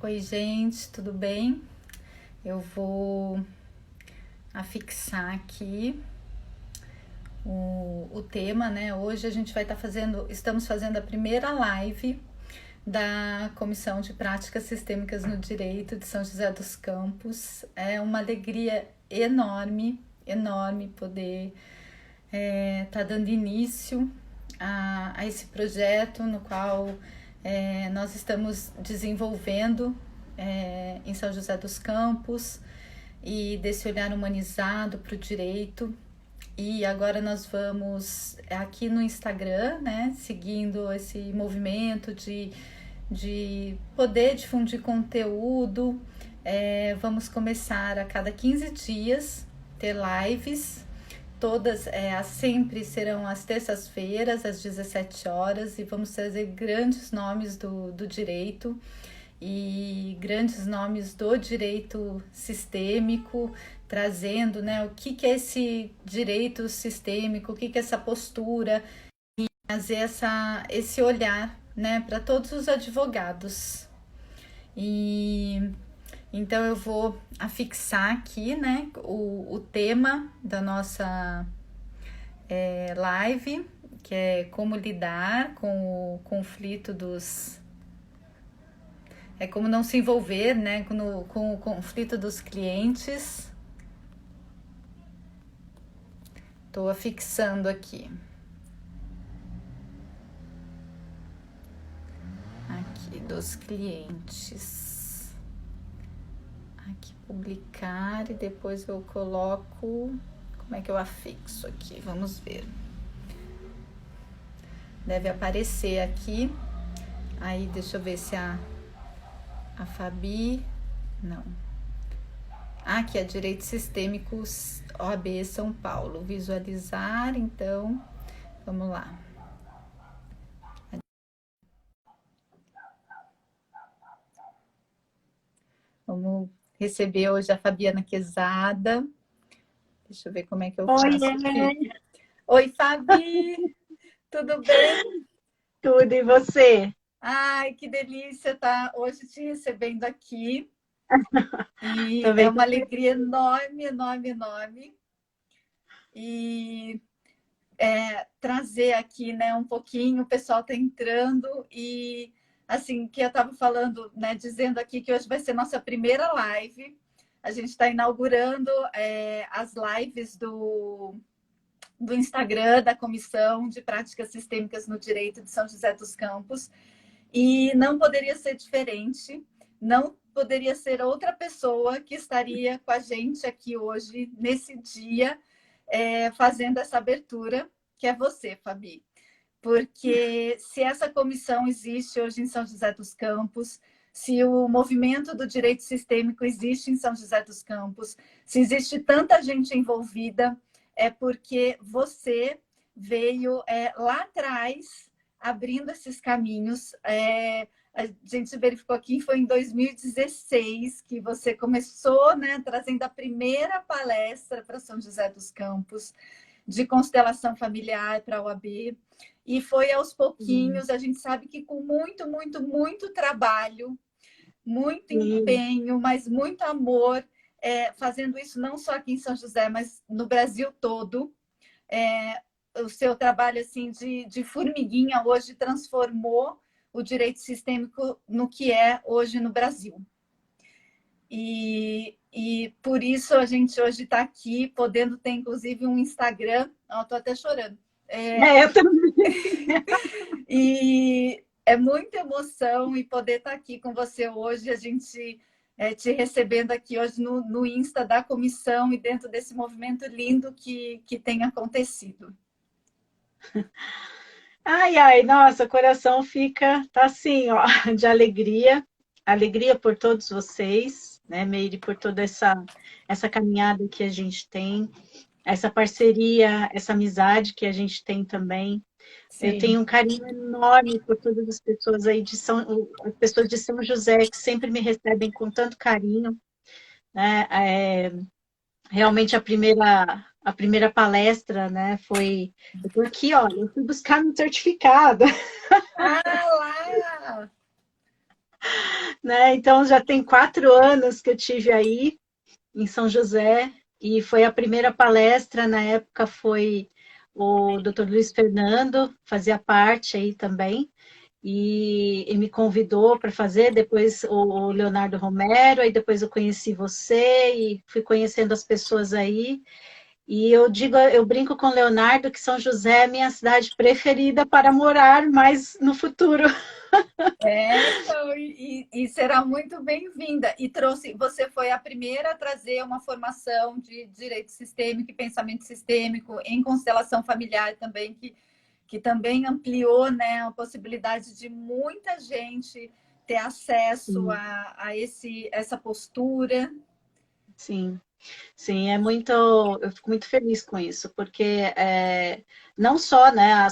Oi, gente, tudo bem? Eu vou afixar aqui o tema, né? Hoje a gente vai estar estamos fazendo a primeira live da Comissão de Práticas Sistêmicas no Direito de São José dos Campos. É uma alegria enorme, enorme poder estar dando início a esse projeto no qual nós estamos desenvolvendo em São José dos Campos e desse olhar humanizado para o direito. E agora nós vamos aqui no Instagram, né, seguindo esse movimento de poder difundir conteúdo. Vamos começar a cada 15 dias ter lives. Todas sempre serão às terças-feiras, às 17 horas, e vamos trazer grandes nomes do direito e grandes nomes do direito sistêmico, trazendo, né, o que é esse direito sistêmico, o que é essa postura, e trazer esse olhar, né, para todos os advogados. E então eu vou afixar aqui, né, o tema da nossa live, que é como lidar com o conflito como não se envolver, né, com o conflito dos clientes. Estou afixando aqui. Aqui, dos clientes. Aqui, publicar, e depois eu coloco... Como é que eu afixo aqui? Vamos ver. Deve aparecer aqui. Aí, deixa eu ver se a Fabi... Não. Aqui é Direito Sistêmico OAB São Paulo. Visualizar, então, vamos lá. Vamos receber hoje a Fabiana Quezada. Deixa eu ver como é que eu faço aqui. Oi, Fabi! Tudo bem? Tudo, e você? Ai, que delícia estar hoje te recebendo aqui. E Também uma alegria enorme, enorme, enorme. E trazer aqui, né, um pouquinho, o pessoal está entrando e, assim, que eu estava falando, né, dizendo aqui que hoje vai ser nossa primeira live. A gente está inaugurando as lives do Instagram da Comissão de Práticas Sistêmicas no Direito de São José dos Campos. E não poderia ser diferente, não poderia ser outra pessoa que estaria com a gente aqui hoje, nesse dia, fazendo essa abertura, que é você, Fabi. Porque se essa comissão existe hoje em São José dos Campos, se o movimento do direito sistêmico existe em São José dos Campos, se existe tanta gente envolvida, é porque você veio lá atrás abrindo esses caminhos. A gente verificou aqui, foi em 2016 que você começou, né, trazendo a primeira palestra para São José dos Campos de constelação familiar para a OAB. E foi aos pouquinhos, a gente sabe que com muito, muito, muito trabalho, muito empenho, mas muito amor, fazendo isso não só aqui em São José, mas no Brasil todo. O seu trabalho assim de formiguinha hoje transformou o direito sistêmico no que é hoje no Brasil. E por isso a gente hoje está aqui, podendo ter inclusive um Instagram. Estou até chorando. Eu também. E é muita emoção e poder estar aqui com você hoje, a gente te recebendo aqui hoje no Insta da comissão e dentro desse movimento lindo que tem acontecido. Ai, ai, nossa, o coração tá assim, ó, de alegria. Alegria por todos vocês, né, Meire, por toda essa caminhada que a gente tem, essa parceria, essa amizade que a gente tem também. Sim. Eu tenho um carinho enorme por todas as pessoas aí as pessoas de São José, que sempre me recebem com tanto carinho, né? Realmente a primeira palestra, né, foi... Eu tô aqui, olha, eu fui buscar meu certificado. Ah, lá! né? Então já tem 4 anos que eu tive aí em São José, e foi a primeira palestra, na época foi o Dr. Luiz Fernando, fazia parte aí também, e me convidou para fazer, depois o Leonardo Romero, aí depois eu conheci você e fui conhecendo as pessoas aí, e eu digo, eu brinco com o Leonardo que São José é minha cidade preferida para morar mais no futuro. Então, e será muito bem-vinda. E trouxe, você foi a primeira a trazer uma formação de direito sistêmico e pensamento sistêmico em constelação familiar também, que também ampliou, né, a possibilidade de muita gente ter acesso Sim, essa postura. sim. Sim, é muito, eu fico muito feliz com isso, porque não só, né,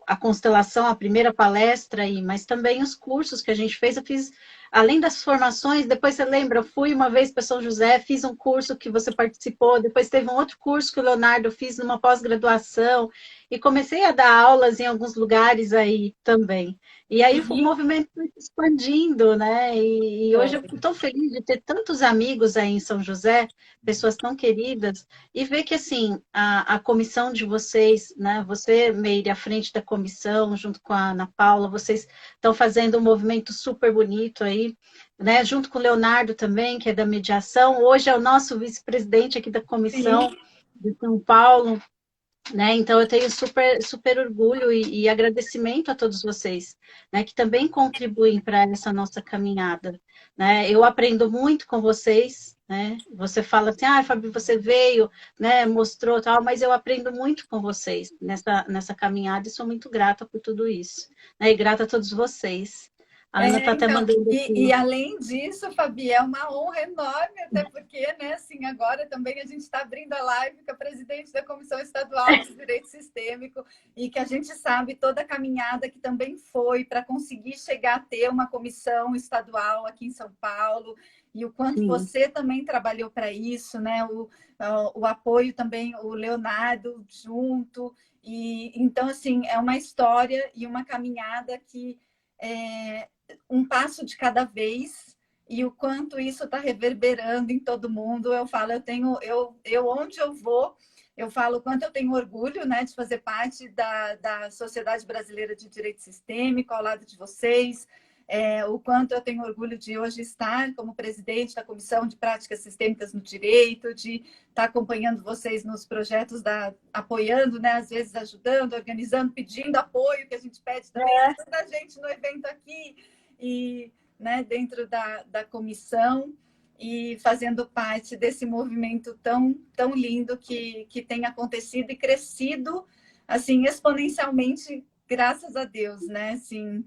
a constelação, a primeira palestra, aí, mas também os cursos que a gente fez, eu fiz, além das formações, depois você lembra, eu fui uma vez para São José, fiz um curso que você participou, depois teve um outro curso que o Leonardo fiz numa pós-graduação, e comecei a dar aulas em alguns lugares aí também. E aí o Sim, movimento foi se expandindo, né? E hoje eu foi. fico tão feliz de ter tantos amigos aí em São José, pessoas tão queridas, e ver que, assim, a comissão de vocês, né, você, Meire, à frente da comissão, junto com a Ana Paula, vocês estão fazendo um movimento super bonito aí, né, junto com o Leonardo também, que é da mediação, hoje é o nosso vice-presidente aqui da Sim, comissão de São Paulo, né? Então eu tenho super, super orgulho e agradecimento a todos vocês, né, que também contribuem para essa nossa caminhada, né? Eu aprendo muito com vocês, né? Você fala assim, ah, Fábio, você veio, né, mostrou tal, mas eu aprendo muito com vocês nessa caminhada e sou muito grata por tudo isso, né? E grata a todos vocês. A Ana está até então, mandando e aqui. além disso, Fabi, é uma honra enorme, até porque, né, assim, agora também a gente está abrindo a live com a presidente da Comissão Estadual de Direito Sistêmico e que a gente sabe toda a caminhada que também foi para conseguir chegar a ter uma comissão estadual aqui em São Paulo e o quanto Sim, você também trabalhou para isso, né, o apoio também, o Leonardo junto, e então, assim, é uma história e uma caminhada que é, um passo de cada vez e o quanto isso está reverberando em todo mundo. Eu falo, eu onde eu vou, eu falo o quanto eu tenho orgulho, né, de fazer parte da Sociedade Brasileira de Direito Sistêmico ao lado de vocês. O quanto eu tenho orgulho de hoje estar como presidente da Comissão de Práticas Sistêmicas no Direito, de estar acompanhando vocês nos projetos, apoiando, né, às vezes ajudando, organizando, pedindo apoio, que a gente pede também, ajuda a gente no evento aqui, e, né, dentro da comissão, e fazendo parte desse movimento tão lindo que tem acontecido e crescido assim exponencialmente, graças a Deus, né? Assim,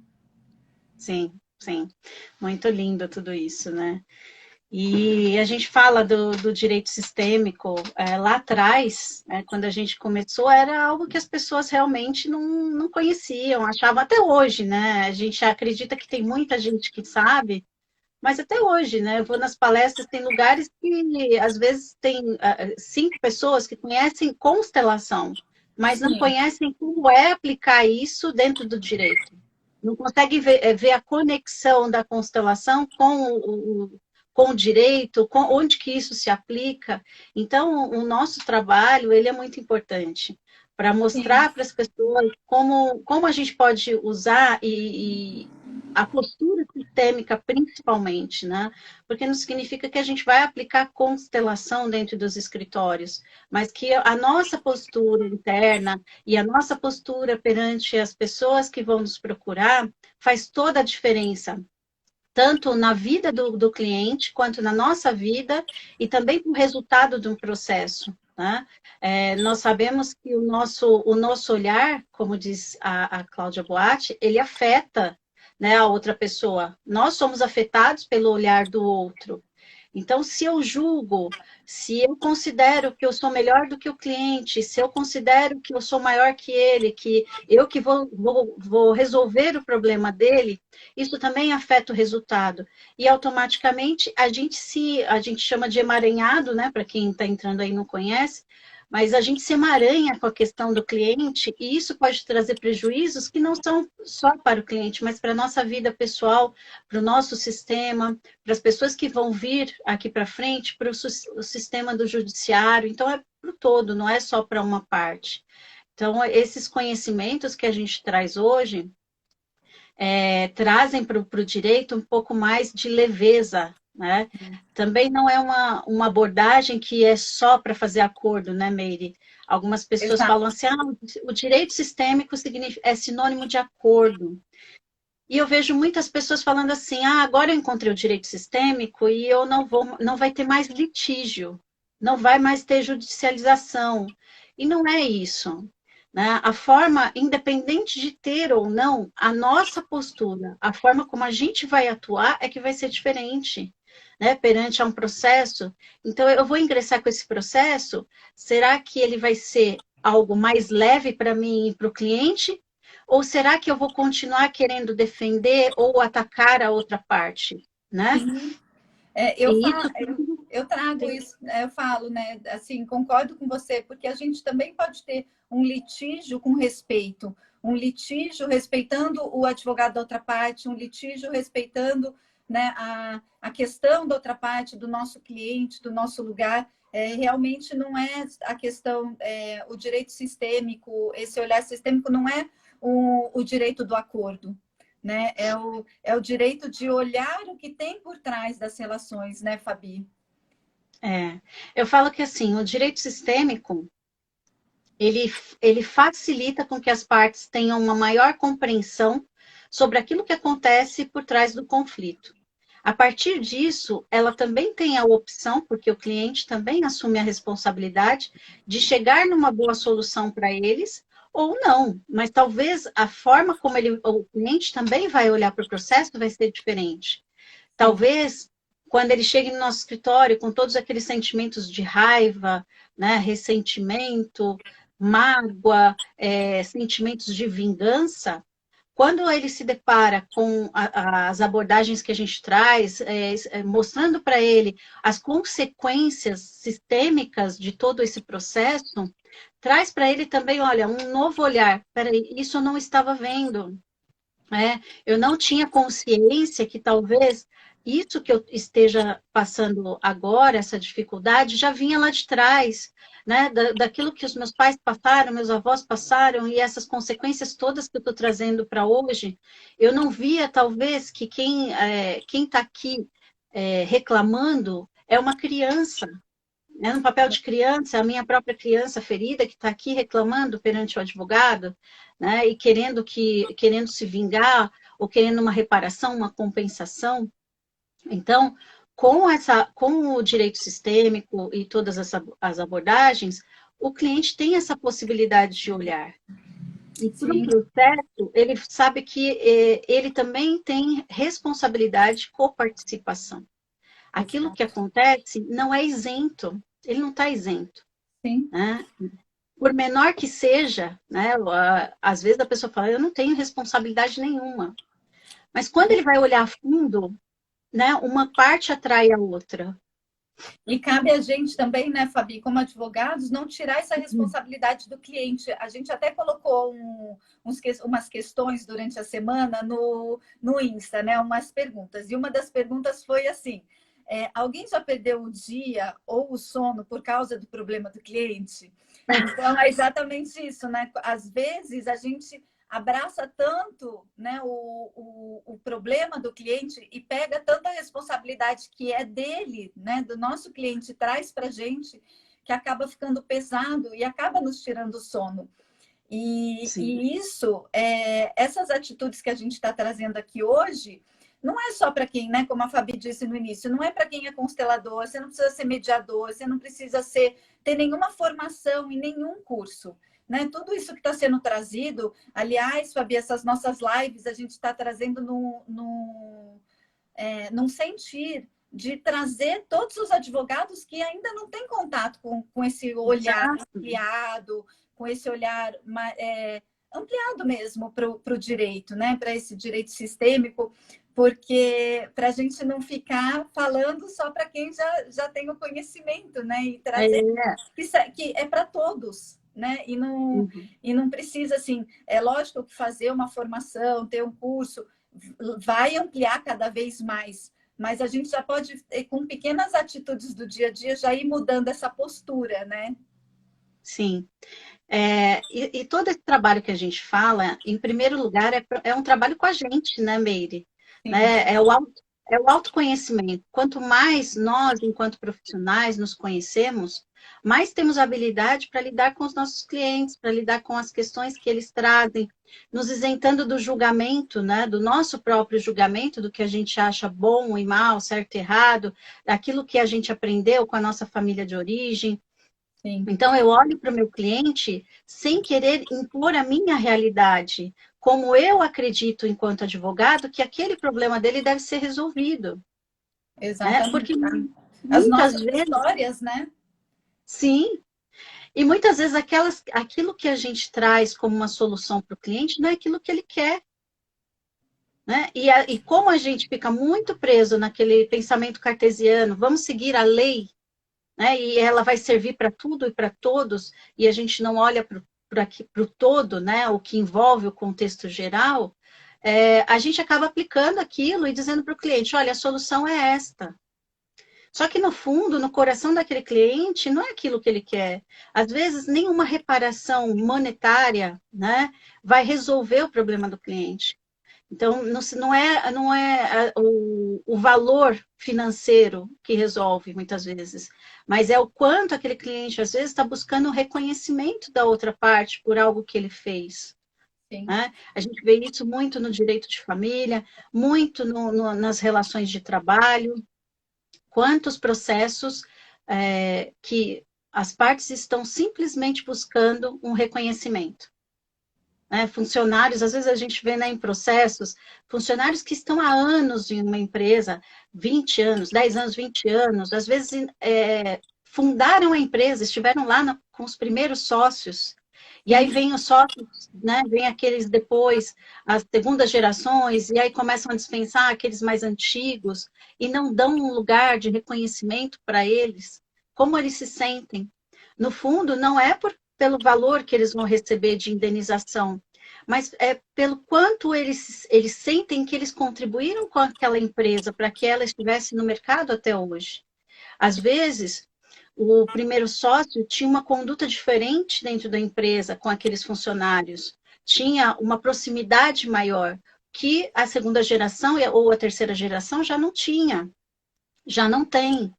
sim, sim. Muito lindo tudo isso, né? E a gente fala do direito sistêmico, lá atrás, quando a gente começou, era algo que as pessoas realmente não conheciam, achavam até hoje, né? A gente acredita que tem muita gente que sabe, mas até hoje, né? Eu vou nas palestras, tem lugares que às vezes tem 5 pessoas que conhecem constelação, mas não sim, conhecem como é aplicar isso dentro do direito. Não consegue ver a conexão da constelação com o direito, onde que isso se aplica. Então, o nosso trabalho, ele é muito importante para sim, mostrar para as pessoas como a gente pode usar e a postura sistêmica, principalmente, né? Porque não significa que a gente vai aplicar constelação dentro dos escritórios, mas que a nossa postura interna e a nossa postura perante as pessoas que vão nos procurar faz toda a diferença, tanto na vida do cliente, quanto na nossa vida, e também com o resultado de um processo. Né? Nós sabemos que o nosso olhar, como diz a Cláudia Boatti, ele afeta, né, a outra pessoa. Nós somos afetados pelo olhar do outro. Então, se eu julgo, se eu considero que eu sou melhor do que o cliente, se eu considero que eu sou maior que ele, que eu que vou resolver o problema dele, isso também afeta o resultado. E automaticamente a gente chama de emaranhado, né? Para quem está entrando aí e não conhece, mas a gente se emaranha com a questão do cliente e isso pode trazer prejuízos que não são só para o cliente, mas para a nossa vida pessoal, para o nosso sistema, para as pessoas que vão vir aqui para frente, para o sistema do judiciário. Então, é para o todo, não é só para uma parte. Então, esses conhecimentos que a gente traz hoje trazem para o direito um pouco mais de leveza, né? Também não é uma abordagem que é só para fazer acordo, né, Meire? Algumas pessoas Exato. falam assim, o direito sistêmico é sinônimo de acordo. E eu vejo muitas pessoas falando assim, agora eu encontrei o direito sistêmico e eu não vai ter mais litígio, não vai mais ter judicialização. E não é isso. Né? A forma, independente de ter ou não, a nossa postura, a forma como a gente vai atuar é que vai ser diferente, né? Perante a um processo. Então, eu vou ingressar com esse processo, será que ele vai ser algo mais leve para mim e para o cliente? Ou será que eu vou continuar querendo defender ou atacar a outra parte, né? Sim. E isso Eu trago tem... isso, eu falo, né? Assim, concordo com você, porque a gente também pode ter um litígio com respeito, um litígio respeitando o advogado da outra parte, um litígio respeitando, né, a questão da outra parte, do nosso cliente, do nosso lugar. Realmente não é a questão, o direito sistêmico, esse olhar sistêmico não é o direito do acordo, né? É o direito de olhar o que tem por trás das relações, né, Fabi? Eu falo que assim, o direito sistêmico, ele facilita com que as partes tenham uma maior compreensão sobre aquilo que acontece por trás do conflito. A partir disso, ela também tem a opção, porque o cliente também assume a responsabilidade de chegar numa boa solução para eles, ou não. Mas talvez a forma como o cliente também vai olhar para o processo vai ser diferente. Sim. Talvez, quando ele chegue no nosso escritório com todos aqueles sentimentos de raiva, né, ressentimento, mágoa, sentimentos de vingança, quando ele se depara com as abordagens que a gente traz, mostrando para ele as consequências sistêmicas de todo esse processo, traz para ele também, olha, um novo olhar. Peraí, isso eu não estava vendo. Eu não tinha consciência que talvez isso que eu esteja passando agora, essa dificuldade, já vinha lá de trás, né? Daquilo que os meus pais passaram, meus avós passaram, e essas consequências todas que eu estou trazendo para hoje, eu não via, talvez, que quem está aqui reclamando é uma criança, né, no papel de criança, a minha própria criança ferida que está aqui reclamando perante o advogado, né, e querendo se vingar, ou querendo uma reparação, uma compensação. Então, com o direito sistêmico e todas as abordagens, o cliente tem essa possibilidade de olhar. E para o Sim. processo, ele sabe que ele também tem responsabilidade de coparticipação. Aquilo que acontece não é isento, ele não está isento. Sim. Né? Por menor que seja, né? Às vezes a pessoa fala, eu não tenho responsabilidade nenhuma. Mas quando ele vai olhar a fundo, né, uma parte atrai a outra. E cabe a gente também, né, Fabi, como advogados, não tirar essa responsabilidade do cliente. A gente até colocou umas questões durante a semana no Insta, né, umas perguntas. E uma das perguntas foi assim: alguém já perdeu o dia ou o sono por causa do problema do cliente? Então, é exatamente isso, né? Às vezes a gente abraça tanto, né, o problema do cliente e pega tanta responsabilidade que é dele, né, do nosso cliente, traz para a gente, que acaba ficando pesado e acaba nos tirando o sono. E isso, essas atitudes que a gente está trazendo aqui hoje, não é só para quem, né, como a Fabi disse no início, não é para quem é constelador, você não precisa ser mediador, você não precisa ter nenhuma formação em nenhum curso. Né? Tudo isso que está sendo trazido, aliás, Fabi, essas nossas lives a gente está trazendo num sentir de trazer todos os advogados que ainda não têm contato com esse olhar ampliado, com esse olhar ampliado mesmo para o direito, né? Para esse direito sistêmico, porque para a gente não ficar falando só para quem já tem o conhecimento, né? E trazer É. que é para todos, né? Uhum. E não precisa, assim, é lógico que fazer uma formação, ter um curso, vai ampliar cada vez mais, mas a gente já pode, com pequenas atitudes do dia a dia, já ir mudando essa postura, né? Sim. E todo esse trabalho que a gente fala, em primeiro lugar, é um trabalho com a gente, né, Meire? Sim, Né? É o autoconhecimento. Quanto mais nós, enquanto profissionais, nos conhecemos, mais temos habilidade para lidar com os nossos clientes, para lidar com as questões que eles trazem, nos isentando do julgamento, né, do nosso próprio julgamento, do que a gente acha bom e mal, certo e errado, daquilo que a gente aprendeu com a nossa família de origem. sim, Então, eu olho para o meu cliente sem querer impor a minha realidade, como eu acredito, enquanto advogado, que aquele problema dele deve ser resolvido, né? exatamente. Porque As muitas nossas vezes, histórias, né? sim, e muitas vezes aquilo que a gente traz como uma solução para o cliente não é aquilo que ele quer, né? E como a gente fica muito preso naquele pensamento cartesiano, vamos seguir a lei, né? E ela vai servir para tudo e para todos, e a gente não olha para o todo, né? O que envolve o contexto geral, a gente acaba aplicando aquilo e dizendo para o cliente, olha, a solução é esta. Só que no fundo, no coração daquele cliente, não é aquilo que ele quer. Às vezes, nenhuma reparação monetária, né, vai resolver o problema do cliente. Então, não é o valor financeiro que resolve muitas vezes, mas é o quanto aquele cliente, às vezes, está buscando o reconhecimento da outra parte por algo que ele fez. Sim. Né? A gente vê isso muito no direito de família, muito nas relações de trabalho, quantos processos que as partes estão simplesmente buscando um reconhecimento. Né? Funcionários, às vezes a gente vê, né, em processos, funcionários que estão há anos em uma empresa, 20 anos, 10 anos, 20 anos, às vezes fundaram a empresa, estiveram lá com os primeiros sócios, e aí vem os sócios, né, vem aqueles depois, as segundas gerações, e aí começam a dispensar aqueles mais antigos, e não dão um lugar de reconhecimento para eles, como eles se sentem. No fundo, não é pelo valor que eles vão receber de indenização, mas é pelo quanto eles sentem que eles contribuíram com aquela empresa para que ela estivesse no mercado até hoje. Às vezes, o primeiro sócio tinha uma conduta diferente dentro da empresa com aqueles funcionários, tinha uma proximidade maior, que a segunda geração ou a terceira geração já não tinha, já não tem.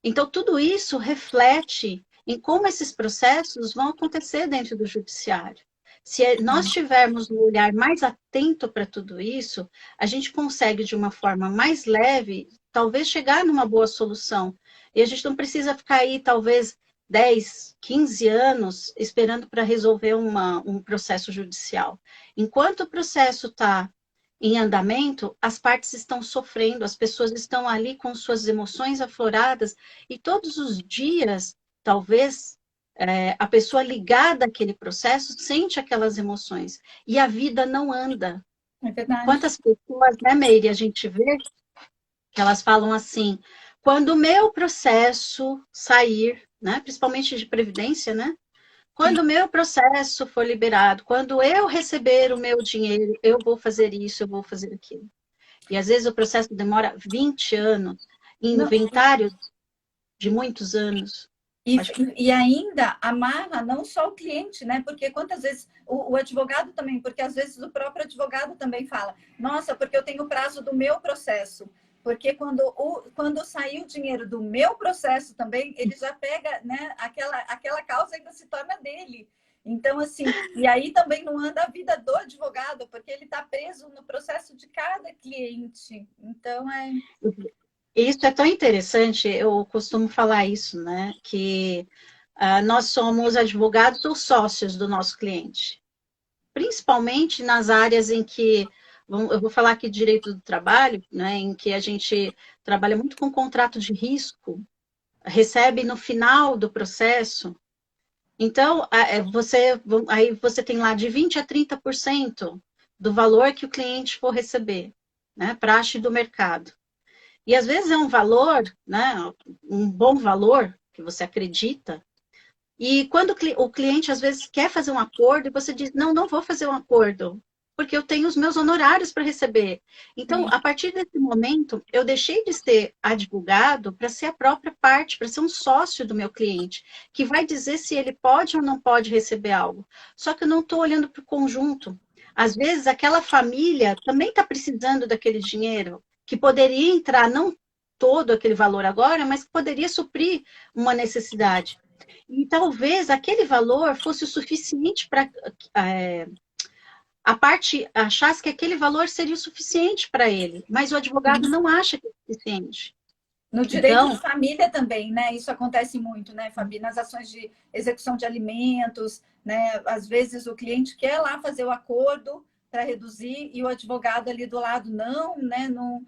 Então, tudo isso reflete em como esses processos vão acontecer dentro do judiciário. Se nós tivermos um olhar mais atento para tudo isso, a gente consegue, de uma forma mais leve, talvez chegar numa boa solução. E a gente não precisa ficar aí, talvez, 10, 15 anos esperando para resolver um processo judicial. Enquanto o processo está em andamento, as partes estão sofrendo, as pessoas estão ali com suas emoções afloradas, e todos os dias, talvez, a pessoa ligada àquele processo sente aquelas emoções, e a vida não anda. É verdade. Quantas pessoas, né, Meire, a gente vê que elas falam assim, quando o meu processo sair, né, principalmente de previdência, né, Sim. quando o meu processo for liberado, quando eu receber o meu dinheiro, eu vou fazer isso, eu vou fazer aquilo. E às vezes o processo demora 20 anos, Não, inventários de muitos anos. e, Pode... e ainda amarra não só o cliente, né? Porque quantas vezes o advogado também, porque às vezes o próprio advogado também fala, nossa, porque eu tenho o prazo do meu processo. Porque quando sair o dinheiro do meu processo também, ele já pega, né, aquela causa ainda se torna dele. Então, assim, e aí também não anda a vida do advogado, porque ele está preso no processo de cada cliente. Então, é. Isso é tão interessante, eu costumo falar isso, né? Que nós somos advogados ou sócios do nosso cliente. Principalmente nas áreas em que, eu vou falar aqui de direito do trabalho, né? Em que a gente trabalha muito com contrato de risco, recebe no final do processo. Então, aí você tem lá de 20% a 30% do valor que o cliente for receber. né, praxe do mercado. E às vezes é um valor, né, um bom valor que você acredita, e quando o cliente às vezes quer fazer um acordo, e você diz, não, não vou fazer um acordo, porque eu tenho os meus honorários para receber. Então, Sim. a partir desse momento, eu deixei de ser advogado para ser a própria parte, para ser um sócio do meu cliente, que vai dizer se ele pode ou não pode receber algo. Só que eu não estou olhando para o conjunto. Às vezes, aquela família também está precisando daquele dinheiro, que poderia entrar, não todo aquele valor agora, mas que poderia suprir uma necessidade. E talvez aquele valor fosse o suficiente para a parte achasse que aquele valor seria o suficiente para ele, mas o advogado não acha que é suficiente. No direito de Então, família também, né? Isso acontece muito, né, Fabi? Nas ações de execução de alimentos, né? Às vezes o cliente quer lá fazer o acordo para reduzir e o advogado ali do lado não, né? Não,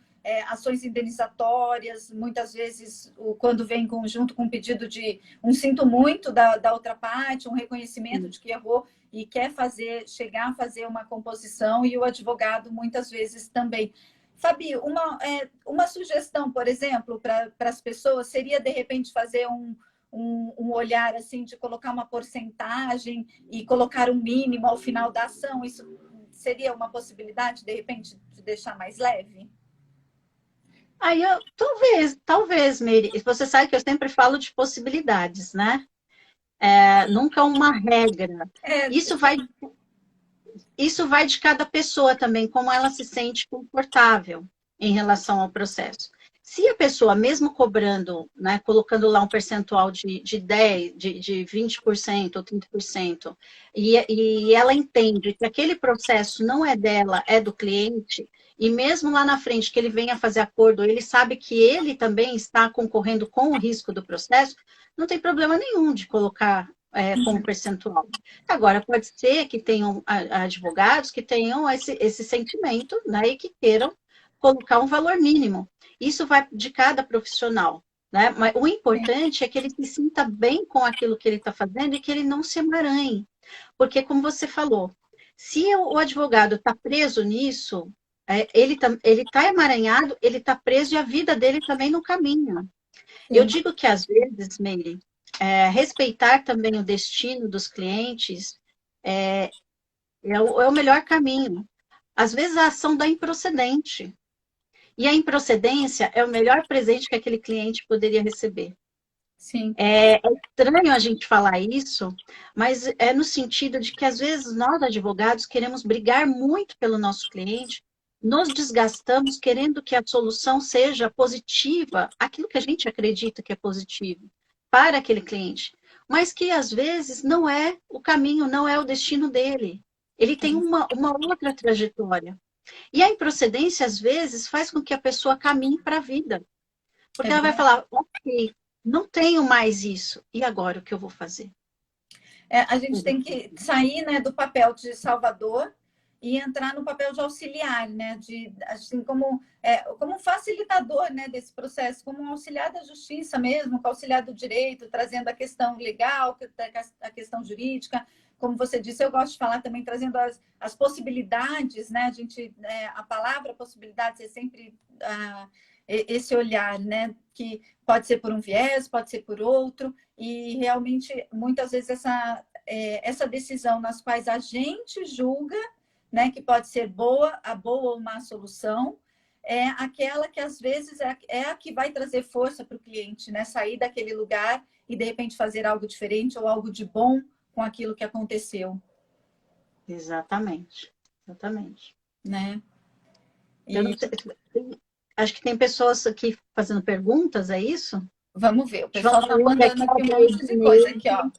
ações indenizatórias, muitas vezes quando vem em conjunto com um pedido de um sinto muito da outra parte, um reconhecimento de que errou e quer chegar a fazer uma composição e o advogado muitas vezes também. Fabi, uma sugestão, por exemplo, para as pessoas seria, de repente, fazer um olhar assim de colocar uma porcentagem e colocar um mínimo ao final da ação. Isso seria uma possibilidade, de repente, de deixar mais leve? aí talvez, Meire, você sabe que eu sempre falo de possibilidades, né? Nunca uma regra. É, Isso vai, isso vai de cada pessoa também, como ela se sente confortável em relação ao processo. Se a pessoa, mesmo cobrando, né, colocando lá um percentual de 10, de 20% ou 30%, e ela entende que aquele processo não é dela, é do cliente, e mesmo lá na frente que ele venha fazer acordo, ele sabe que ele também está concorrendo com o risco do processo, não tem problema nenhum de colocar como percentual. Agora, pode ser que tenham advogados que tenham esse sentimento, né, e que queiram colocar um valor mínimo. Isso vai de cada profissional, né? Mas o importante é que ele se sinta bem com aquilo que ele está fazendo e que ele não se emaranhe. Porque, como você falou, se o advogado está preso nisso, ele está emaranhado, ele está preso e a vida dele também não caminha. Eu sim, digo que, às vezes, Meire, respeitar também o destino dos clientes é o melhor caminho. Às vezes a ação dá improcedente. E a improcedência é o melhor presente que aquele cliente poderia receber. sim. É estranho a gente falar isso, mas é no sentido de que às vezes nós, advogados, queremos brigar muito pelo nosso cliente, nos desgastamos querendo que a solução seja positiva, aquilo que a gente acredita que é positivo para aquele cliente, mas que às vezes não é o caminho, não é o destino dele. Ele tem uma outra trajetória. E a improcedência, às vezes, faz com que a pessoa caminhe para a vida. É Porque ela vai verdade. falar, ok, não tenho mais isso. E agora o que eu vou fazer? A gente tem que sair, né, do papel de salvador e entrar no papel de auxiliar, né, de assim como facilitador, né, desse processo, como um auxiliar da justiça mesmo, com auxiliar do direito, trazendo a questão legal, a questão jurídica. Como você disse, eu gosto de falar também trazendo as possibilidades, né? A palavra possibilidades é sempre esse olhar, né? Que pode ser por um viés, pode ser por outro, e realmente muitas vezes essa decisão nas quais a gente julga, né, que pode ser a boa ou má solução, é aquela que às vezes é a que vai trazer força para o cliente, né? Sair daquele lugar e de repente fazer algo diferente ou algo de bom com aquilo que aconteceu, Exatamente, exatamente. né? Eu não E sei, acho que tem pessoas aqui fazendo perguntas, é isso? vamos ver, o pessoal está João mandando aqui, aqui um a monte de coisa aqui, ó.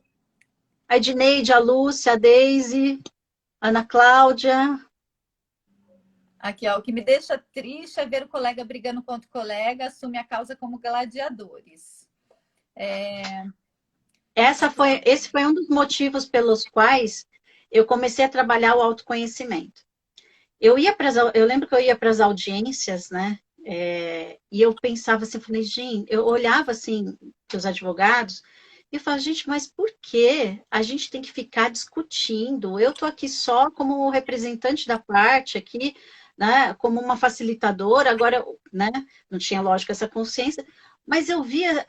Edneide, a Lúcia, a Deise, a Ana Cláudia. Aqui, ó, o que me deixa triste é ver o colega brigando contra o colega, assume a causa como gladiadores. Esse foi um dos motivos pelos quais eu comecei a trabalhar o autoconhecimento. Eu lembro que eu ia para as audiências, né? E eu pensava assim, falei, gente, eu olhava assim para os advogados e eu falava, gente, mas por que a gente tem que ficar discutindo? Eu estou aqui só como representante da parte aqui, né, como uma facilitadora, agora, né, não tinha, lógico, essa consciência, mas eu via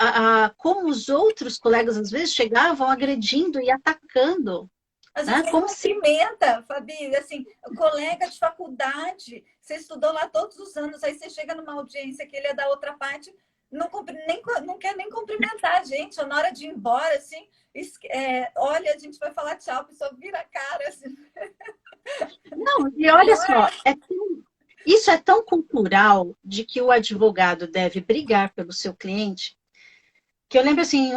como os outros colegas, às vezes, chegavam agredindo e atacando, A gente né, nem como se... cumprimenta, Fabi, assim, colega de faculdade, você estudou lá todos os anos, aí você chega numa audiência que ele é da outra parte, não quer nem cumprimentar a gente, ou na hora de ir embora, assim, olha, a gente vai falar tchau, a pessoa vira a cara, assim. Não, e olha Não só, é? isso é tão cultural de que o advogado deve brigar pelo seu cliente, que eu lembro, assim,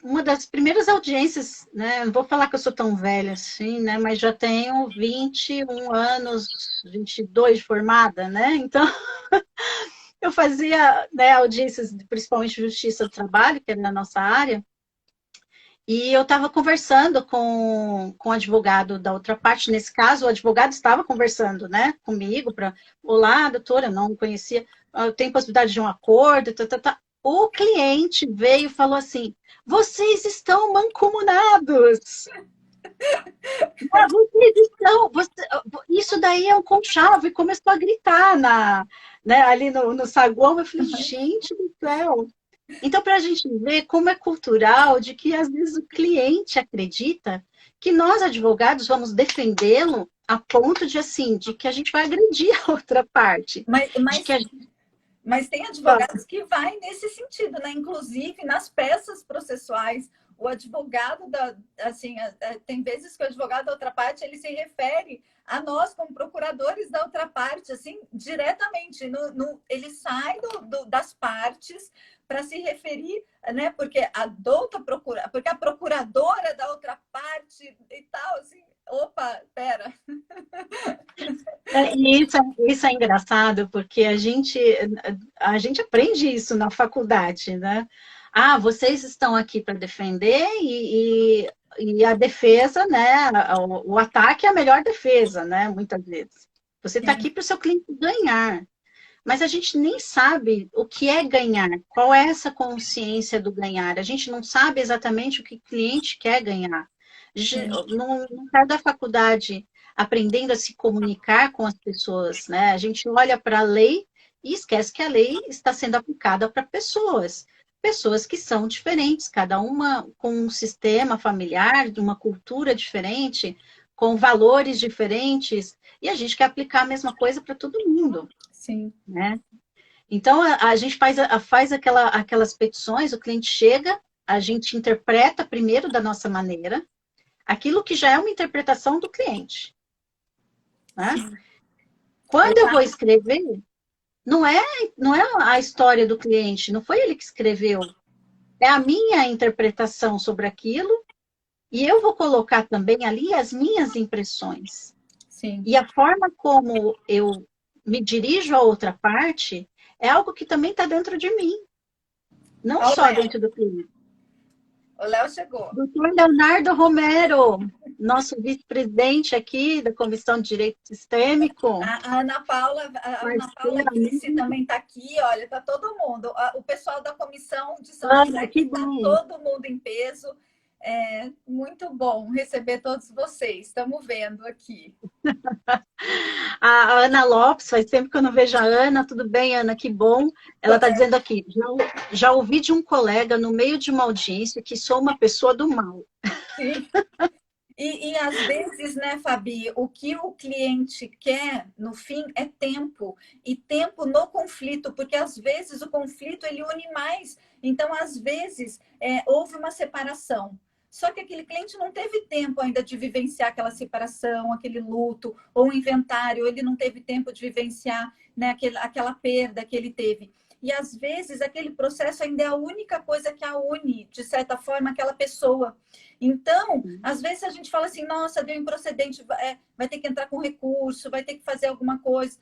uma das primeiras audiências, né, não vou falar que eu sou tão velha assim, né, mas já tenho 21 anos, 22 de formada, né, então eu fazia, né, audiências, principalmente de justiça do trabalho, que é na nossa área, e eu estava conversando com o advogado da outra parte. Nesse caso, o advogado estava conversando, né, comigo, para, olá, doutora, não me conhecia, tem possibilidade de um acordo, tá, tá, tá. O cliente veio e falou assim, vocês estão mancomunados. Vocês estão, isso daí é um conchavo, e começou a gritar né, ali no saguão. Eu falei, gente do céu. Então, para a gente ver como é cultural de que, às vezes, o cliente acredita que nós, advogados, vamos defendê-lo a ponto de, assim, de que a gente vai agredir a outra parte. Mas, De que mas a gente... Mas tem advogados que vai nesse sentido, né? Inclusive nas peças processuais, o advogado assim, tem vezes que o advogado da outra parte ele se refere a nós como procuradores da outra parte, assim, diretamente. Ele sai das partes para se referir, né? Porque porque a procuradora da outra parte e tal, assim, opa, pera. E isso é engraçado, porque a gente aprende isso na faculdade, né? Ah, vocês estão aqui para defender e a defesa, né? O ataque é a melhor defesa, né? Muitas vezes. Você está Sim, aqui para o seu cliente ganhar. Mas a gente nem sabe o que é ganhar, qual é essa consciência do ganhar. A gente não sabe exatamente o que o cliente quer ganhar. sim. No caso da faculdade, aprendendo a se comunicar com as pessoas, né? A gente olha para a lei e esquece que a lei está sendo aplicada para pessoas. Pessoas que são diferentes, cada uma com um sistema familiar, de uma cultura diferente, com valores diferentes, e a gente quer aplicar a mesma coisa para todo mundo, Sim. né? Então, a gente faz aquelas petições, o cliente chega, a gente interpreta primeiro da nossa maneira, aquilo que já é uma interpretação do cliente, né? Sim. Quando eu vou escrever, não é, não é a história do cliente, não foi ele que escreveu, é a minha interpretação sobre aquilo, e eu vou colocar também ali as minhas impressões. Sim. E a forma como eu me dirijo à outra parte é algo que também está dentro de mim, não Ó, o só Léo. dentro do cliente. O Léo chegou. Doutor Leonardo Romero, nosso vice-presidente aqui da Comissão de Direito Sistêmico, A Ana Paula parceira Alice minha. também está aqui, olha, está todo mundo. O pessoal da comissão de São José Ana, aqui que está bom. todo mundo em peso. É muito bom receber todos vocês. Estamos vendo aqui. A Ana Lopes, faz tempo que eu não vejo a Ana. Tudo bem, Ana? Que bom. Ela está dizendo aqui, já ouvi de um colega no meio de uma audiência que sou uma pessoa do mal. Sim. E às vezes, né, Fabi, o que o cliente quer, no fim, é tempo. E tempo no conflito, porque às vezes o conflito ele une mais. Então, às vezes, houve uma separação. Só que aquele cliente não teve tempo ainda de vivenciar aquela separação, aquele luto, ou um inventário, ele não teve tempo de vivenciar, né, aquela perda que ele teve. E às vezes aquele processo ainda é a única coisa que a une, de certa forma, aquela pessoa. Então, às vezes a gente fala assim, nossa, deu improcedente, vai ter que entrar com recurso, vai ter que fazer alguma coisa,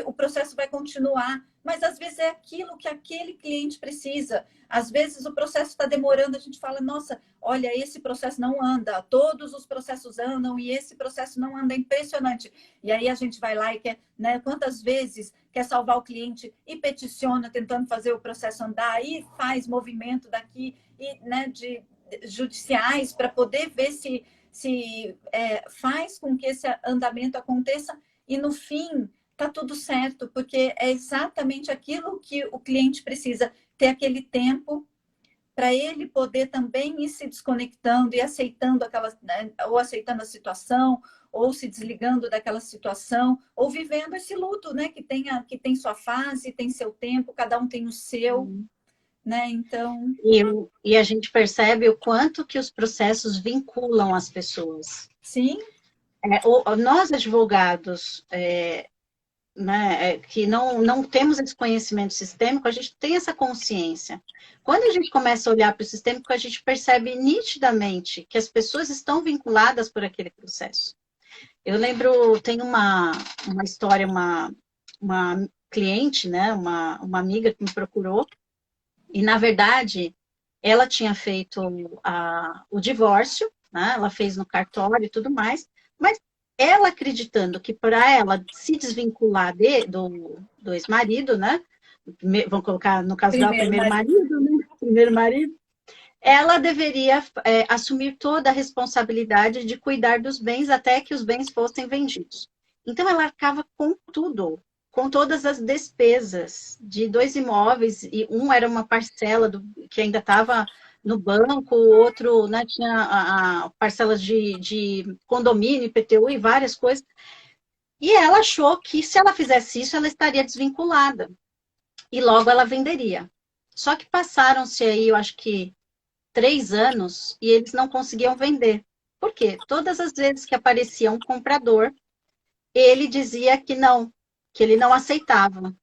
o processo vai continuar, mas às vezes é aquilo que aquele cliente precisa. Às vezes o processo está demorando, a gente fala, nossa, olha, esse processo não anda, todos os processos andam e esse processo não anda, é impressionante. E aí a gente vai lá e quer, né, quantas vezes quer salvar o cliente e peticiona tentando fazer o processo andar e faz movimento daqui e, né, de judiciais para poder ver se faz com que esse andamento aconteça e no fim tá tudo certo, porque é exatamente aquilo que o cliente precisa, ter aquele tempo para ele poder também ir se desconectando e aceitando aquela, né, ou aceitando a situação, ou se desligando daquela situação, ou vivendo esse luto, né, que tem sua fase, tem seu tempo, cada um tem o seu, né? Então, E a gente percebe o quanto que os processos vinculam as pessoas. sim, Nós, advogados, né, que não temos esse conhecimento sistêmico, a gente tem essa consciência. Quando a gente começa a olhar para o sistêmico, a gente percebe nitidamente que as pessoas estão vinculadas por aquele processo. Eu lembro, tem uma história, uma cliente, né, uma amiga que me procurou, e na verdade ela tinha feito o divórcio, né, ela fez no cartório e tudo mais, mas ela acreditando que para ela se desvincular do ex-marido, né, vamos colocar no caso dela, primeiro, primeiro mas marido, né, primeiro marido, ela deveria assumir toda a responsabilidade de cuidar dos bens até que os bens fossem vendidos. Então, ela arcava com tudo, com todas as despesas de dois imóveis, e um era uma parcela que ainda estava no banco, o outro, né, tinha a parcelas de condomínio, IPTU e várias coisas. E ela achou que se ela fizesse isso, ela estaria desvinculada. E logo ela venderia. Só que passaram-se aí, eu acho que 3 anos e eles não conseguiam vender. Por quê? Todas as vezes que aparecia um comprador, ele dizia que ele não aceitava,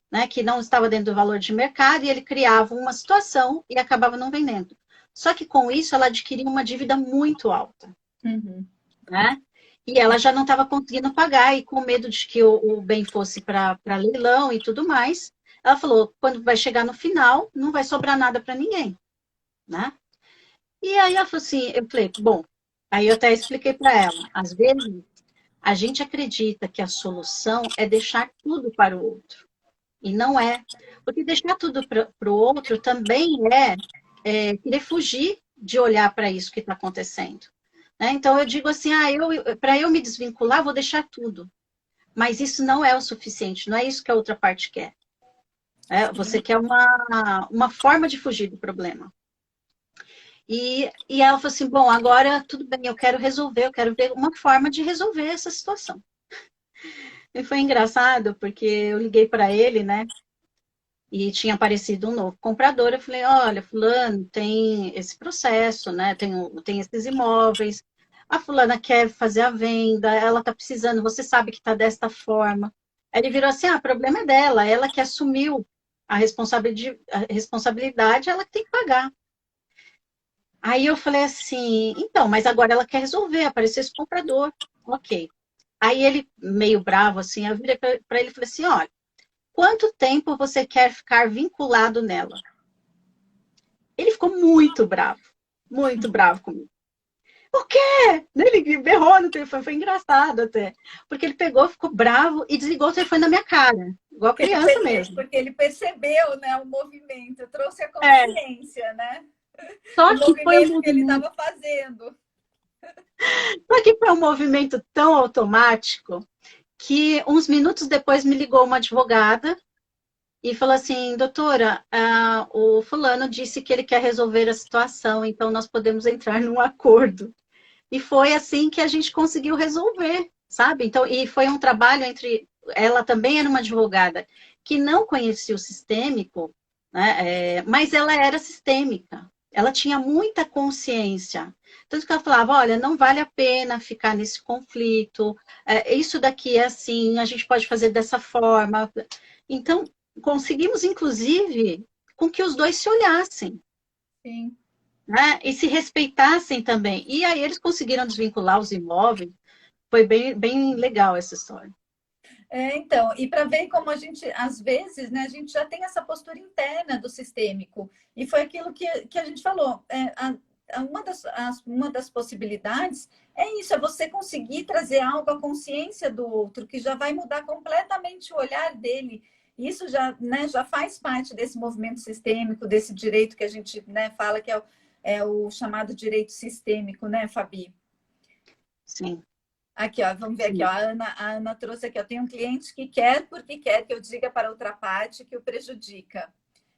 né? Que não estava dentro do valor de mercado e ele criava uma situação e acabava não vendendo. Só que com isso ela adquiria uma dívida muito alta, uhum. né? E ela já não estava conseguindo pagar, e com medo de que o bem fosse para leilão e tudo mais, ela falou: quando vai chegar no final, não vai sobrar nada para ninguém, né? E aí ela falou assim, eu falei, bom, aí eu até expliquei para ela, às vezes a gente acredita que a solução é deixar tudo para o outro. E não é. Porque deixar tudo para o outro também querer fugir de olhar para isso que está acontecendo. Né? Então eu digo assim, para eu me desvincular, vou deixar tudo. Mas isso não é o suficiente, não é isso que a outra parte quer. Você quer uma forma de fugir do problema. E ela falou assim, bom, agora tudo bem, eu quero resolver, eu quero ver uma forma de resolver essa situação. E foi engraçado, porque eu liguei para ele, né, e tinha aparecido um novo comprador, eu falei, olha, fulano, tem esse processo, né, tem esses imóveis, a fulana quer fazer a venda, ela está precisando, você sabe que está desta forma. Aí ele virou assim, o problema é dela, ela que assumiu a responsabilidade, ela que tem que pagar. Aí eu falei assim, então, mas agora ela quer resolver, apareceu esse comprador. Ok. Aí ele, meio bravo, assim, eu virei para ele e falei assim, olha, quanto tempo você quer ficar vinculado nela? Ele ficou muito bravo comigo. O quê? Ele berrou no telefone, foi engraçado até. Porque ele pegou, ficou bravo e desligou o telefone na minha cara, igual criança mesmo. Porque ele percebeu, né, o movimento, trouxe a É, consciência, né, do só que foi um movimento que ele movimento, estava fazendo. só que foi um movimento tão automático que uns minutos depois me ligou uma advogada e falou assim, doutora, o fulano disse que ele quer resolver a situação, então nós podemos entrar num acordo. E foi assim que a gente conseguiu resolver, sabe? Então, e foi um trabalho entre... Ela também era uma advogada que não conhecia o sistêmico, né? Mas ela era sistêmica. Ela tinha muita consciência. Tanto que ela falava, olha, não vale a pena ficar nesse conflito, isso daqui é assim, a gente pode fazer dessa forma. Então, conseguimos, inclusive, com que os dois se olhassem, Sim. né? E se respeitassem também. E aí eles conseguiram desvincular os imóveis. Foi bem, bem legal essa história. Então, e para ver como a gente, às vezes, né, a gente já tem essa postura interna do sistêmico, e foi aquilo que a gente falou, uma das possibilidades é isso, é você conseguir trazer algo à consciência do outro, que já vai mudar completamente o olhar dele. Isso já, né, já faz parte desse movimento sistêmico, desse direito que a gente, né, fala é o chamado direito sistêmico, né, Fabi? Sim. Aqui, ó, vamos ver aqui, ó. A Ana trouxe aqui, ó. Tem um cliente que quer porque quer que eu diga para outra parte que o prejudica,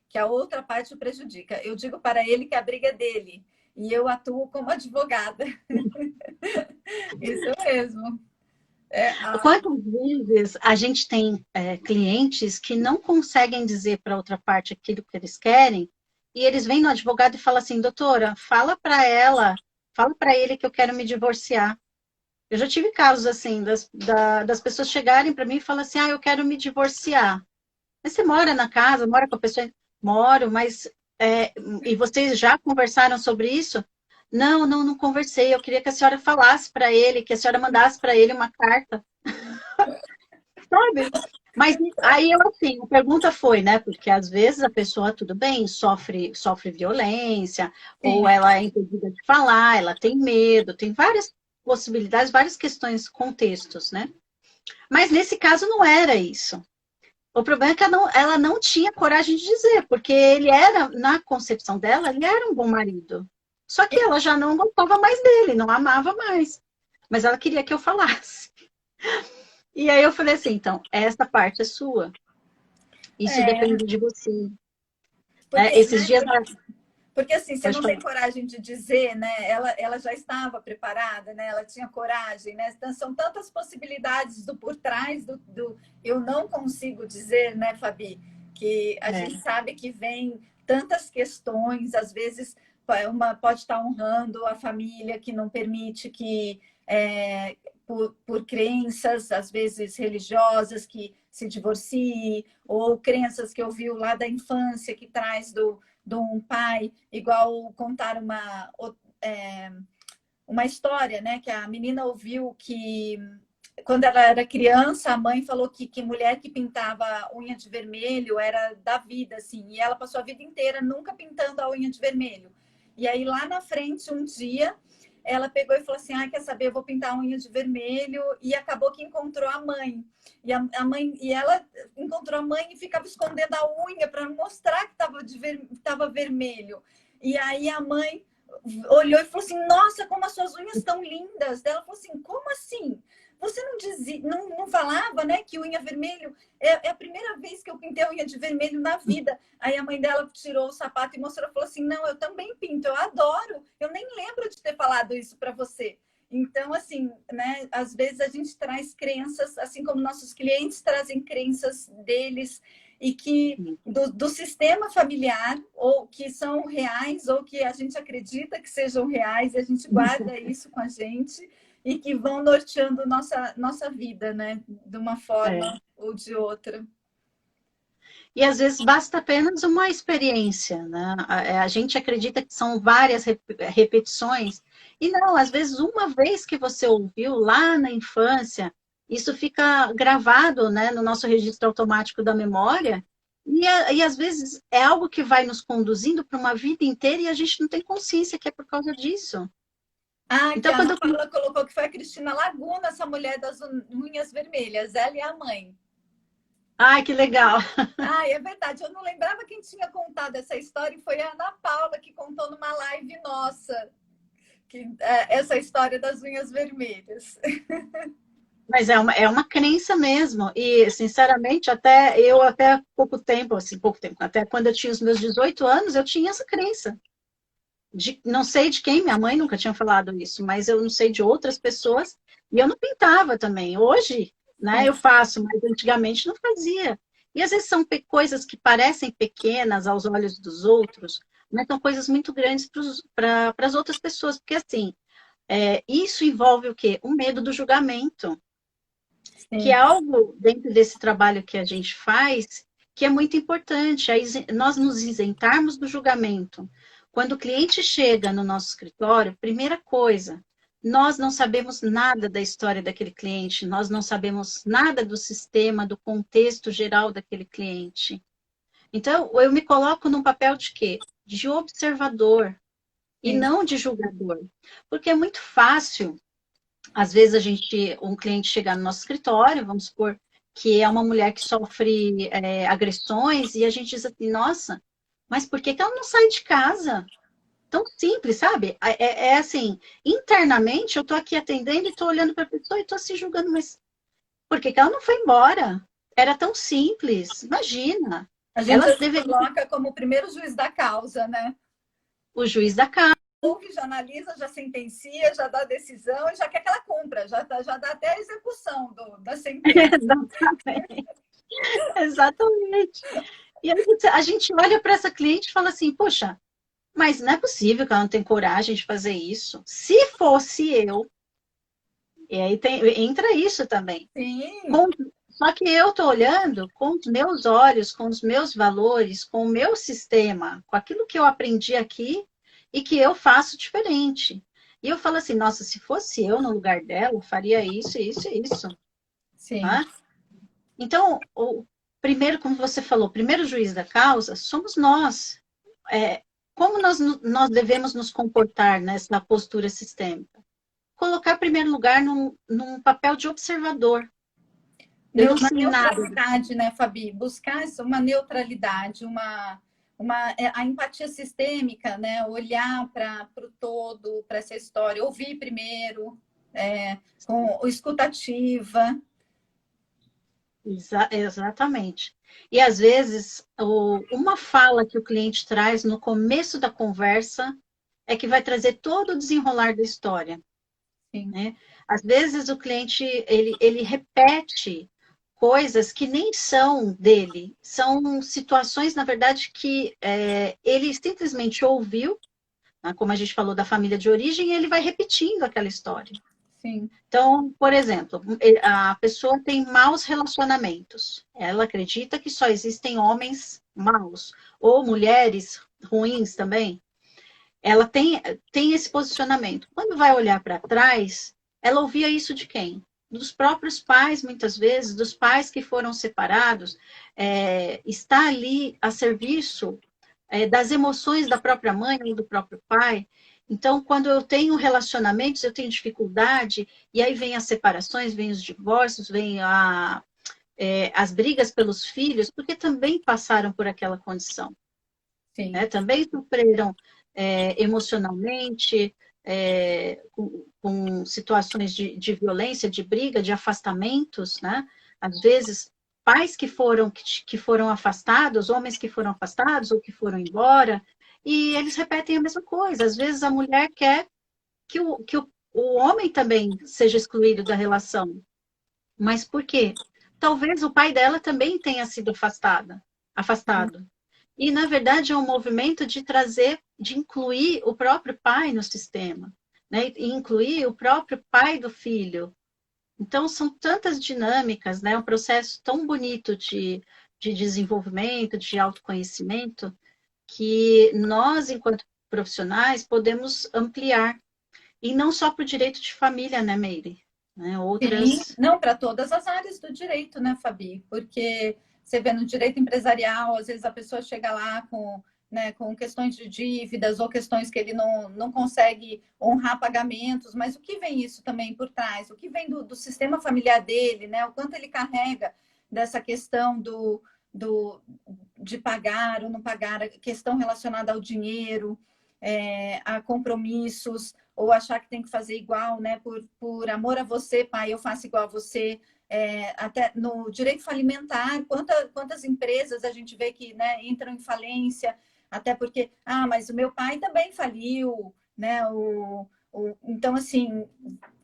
que a outra parte o prejudica. Eu digo para ele que a briga é dele e eu atuo como advogada. Isso mesmo. Quantas vezes a gente tem clientes que não conseguem dizer para outra parte aquilo que eles querem, e eles vêm no advogado e falam assim, doutora, fala para ele que eu quero me divorciar. Eu já tive casos assim, das pessoas chegarem para mim e falar assim, eu quero me divorciar. Mas você mora na casa, mora com a pessoa? Moro, mas... e vocês já conversaram sobre isso? Não conversei. Eu queria que a senhora falasse para ele, que a senhora mandasse para ele uma carta, sabe? Mas aí eu assim, a pergunta foi, né? Porque às vezes a pessoa, tudo bem, sofre violência, ou Sim. ela é impedida de falar, ela tem medo, tem várias possibilidades, várias questões, contextos, né? Mas nesse caso não era isso. O problema é que ela não tinha coragem de dizer, porque ele era, na concepção dela, ele era um bom marido. Só que ela já não gostava mais dele, não amava mais. Mas ela queria que eu falasse. E aí eu falei assim, então, essa parte é sua. Isso É, depende de você. porque, Esses né, dias... porque assim, você Pode não falar. tem coragem de dizer, né? Ela já estava preparada, né? Ela tinha coragem, né? Então, são tantas possibilidades do por trás do eu não consigo dizer, né, Fabi? Que a gente sabe que vem tantas questões, às vezes uma pode estar honrando a família que não permite que por crenças, às vezes religiosas, que se divorcie, ou crenças que ouviu lá da infância, que traz de um pai, igual contar uma história, né? Que a menina ouviu que quando ela era criança, a mãe falou que mulher que pintava unha de vermelho era da vida, assim, e ela passou a vida inteira nunca pintando a unha de vermelho. E aí lá na frente, um dia, ela pegou e falou assim: quer saber, eu vou pintar a unha de vermelho, e acabou que encontrou a mãe. A mãe, e ela encontrou a mãe e ficava escondendo a unha para mostrar que estava vermelho. E aí a mãe olhou e falou assim: nossa, como as suas unhas estão lindas. Ela falou assim: como assim? Você não dizia, não falava, né, que unha vermelho é a primeira vez que eu pintei a unha de vermelho na vida. Aí a mãe dela tirou o sapato e mostrou, falou assim: não, eu também pinto, eu adoro. Eu nem lembro de ter falado isso para você. Então, assim, né, às vezes a gente traz crenças, assim como nossos clientes trazem crenças deles e que do sistema familiar, ou que são reais, ou que a gente acredita que sejam reais, e a gente guarda isso com a gente, e que vão norteando nossa vida, né? De uma forma ou de outra. E às vezes basta apenas uma experiência, né? A gente acredita que são várias repetições, e não, às vezes uma vez que você ouviu lá na infância, isso fica gravado, né, no nosso registro automático da memória, e às vezes é algo que vai nos conduzindo para uma vida inteira e a gente não tem consciência que é por causa disso. Que Então, a Ana quando Paula colocou que foi a Cristina Laguna, essa mulher das unhas vermelhas, ela e a mãe. Ai, que legal! É verdade. Eu não lembrava quem tinha contado essa história e foi a Ana Paula que contou numa live nossa, essa história das unhas vermelhas. Mas é uma crença mesmo. E, sinceramente, até pouco tempo, até quando eu tinha os meus 18 anos, eu tinha essa crença. Não sei de quem, minha mãe nunca tinha falado isso, mas eu não sei de outras pessoas. E eu não pintava também. Hoje, né, eu faço, mas antigamente não fazia. E às vezes são coisas que parecem pequenas aos olhos dos outros, mas são coisas muito grandes para as outras pessoas. Porque, assim, isso envolve o quê? O medo do julgamento, que é Sim. algo dentro desse trabalho que a gente faz que é muito importante, nós nos isentarmos do julgamento. Quando o cliente chega no nosso escritório, primeira coisa, nós não sabemos nada da história daquele cliente, nós não sabemos nada do sistema, do contexto geral daquele cliente. Então, eu me coloco num papel de quê? De observador e Sim. não de julgador. Porque é muito fácil às vezes um cliente chega no nosso escritório, vamos supor que é uma mulher que sofre agressões, e a gente diz assim, nossa, mas por que ela não sai de casa? tão simples, sabe? É assim, internamente eu tô aqui atendendo e tô olhando para a pessoa e tô se julgando, mas por que que ela não foi embora? Era tão simples, imagina. A gente Ela já se deveria coloca como o primeiro juiz da causa, né? o juiz da casa. Ouve, já analisa, já sentencia, já dá decisão e já quer que ela cumpra, já dá até a execução da sentença. Exatamente. Exatamente. E aí a gente olha para essa cliente e fala assim, poxa, mas não é possível que ela não tenha coragem de fazer isso. Se fosse eu, e aí entra isso também. Sim, Com- Só que eu estou olhando com os meus olhos, com os meus valores, com o meu sistema, com aquilo que eu aprendi aqui e que eu faço diferente. E eu falo assim, nossa, se fosse eu no lugar dela, eu faria isso, isso e isso. sim. Tá? Então, o primeiro, como você falou, o primeiro juiz da causa somos nós. Como nós devemos nos comportar nessa postura sistêmica? Colocar, em primeiro lugar, num papel de observador. Eu não Uma sei nada. neutralidade, né, Fabi? Buscar uma neutralidade, a empatia sistêmica, né? Olhar para o todo, para essa história, ouvir primeiro, com escutativa. Exatamente. E às vezes, uma fala que o cliente traz no começo da conversa é que vai trazer todo o desenrolar da história, Sim, né? Às vezes o cliente ele repete coisas que nem são dele, são situações, na verdade, que ele simplesmente ouviu, né? Como a gente falou da família de origem, e ele vai repetindo aquela história. sim, Então, por exemplo, a pessoa tem maus relacionamentos. Ela acredita que só existem homens maus ou mulheres ruins também. Ela tem esse posicionamento. Quando vai olhar para trás, ela ouvia isso de quem? Dos próprios pais, muitas vezes, dos pais que foram separados, está ali a serviço das emoções da própria mãe ou do próprio pai. Então, quando eu tenho relacionamentos, eu tenho dificuldade, e aí vem as separações, vem os divórcios, vem as brigas pelos filhos, porque também passaram por aquela condição, sim. né? Também sofreram emocionalmente, com situações de violência, de briga, de afastamentos, né? Às vezes, pais que foram afastados, homens que foram afastados ou que foram embora, e eles repetem a mesma coisa. Às vezes, a mulher quer que o homem também seja excluído da relação. Mas por quê? Talvez o pai dela também tenha sido afastado. E, na verdade, é um movimento de trazer, de incluir o próprio pai no sistema, né? E incluir o próprio pai do filho. Então, são tantas dinâmicas, né? Um processo tão bonito de desenvolvimento, de autoconhecimento, que nós, enquanto profissionais, podemos ampliar. E não só para o direito de família, né, Meire? Né? Sim, Outras. não para todas as áreas do direito, né, Fabi? Porque você vê no direito empresarial, às vezes a pessoa chega lá com questões de dívidas ou questões que ele não consegue honrar pagamentos, mas o que vem isso também por trás? O que vem do sistema familiar dele, né? O quanto ele carrega dessa questão do, de pagar ou não pagar, a questão relacionada ao dinheiro, a compromissos ou achar que tem que fazer igual, né? Por amor a você, pai, eu faço igual a você. Até no direito falimentar, quantas empresas a gente vê que, né, entram em falência, até porque, mas o meu pai também faliu, né? Então, assim,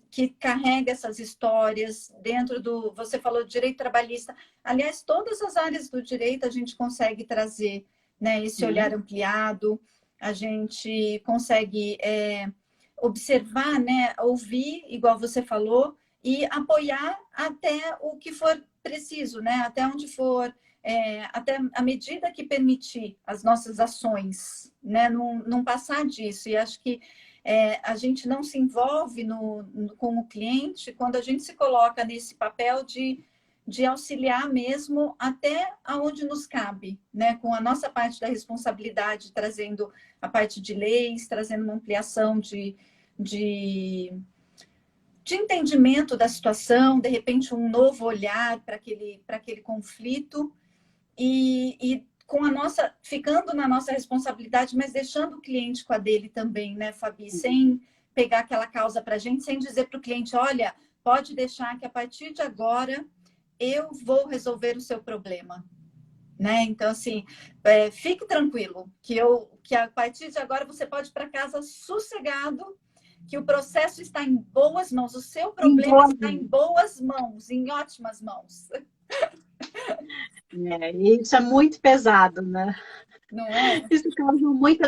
que carrega essas histórias dentro do. Você falou de direito trabalhista. Aliás, todas as áreas do direito a gente consegue trazer, né, esse olhar Sim, ampliado, a gente consegue observar, né, ouvir, igual você falou, e apoiar até o que for preciso, né, até onde for, até a medida que permitir as nossas ações, né, não passar disso. E acho que a gente não se envolve com o cliente quando a gente se coloca nesse papel de auxiliar mesmo até aonde nos cabe, né? Com a nossa parte da responsabilidade, trazendo a parte de leis, trazendo uma ampliação de, de entendimento da situação, de repente um novo olhar para aquele conflito, e com a nossa, ficando na nossa responsabilidade, mas deixando o cliente com a dele também, né, Fabi? Sem pegar aquela causa para a gente, sem dizer para o cliente, olha, pode deixar que a partir de agora eu vou resolver o seu problema, né? Então, assim, fique tranquilo, que a partir de agora você pode ir para casa sossegado, que o processo está em boas mãos, o seu problema está em boas mãos, em ótimas mãos. Isso é muito pesado, né? Não é?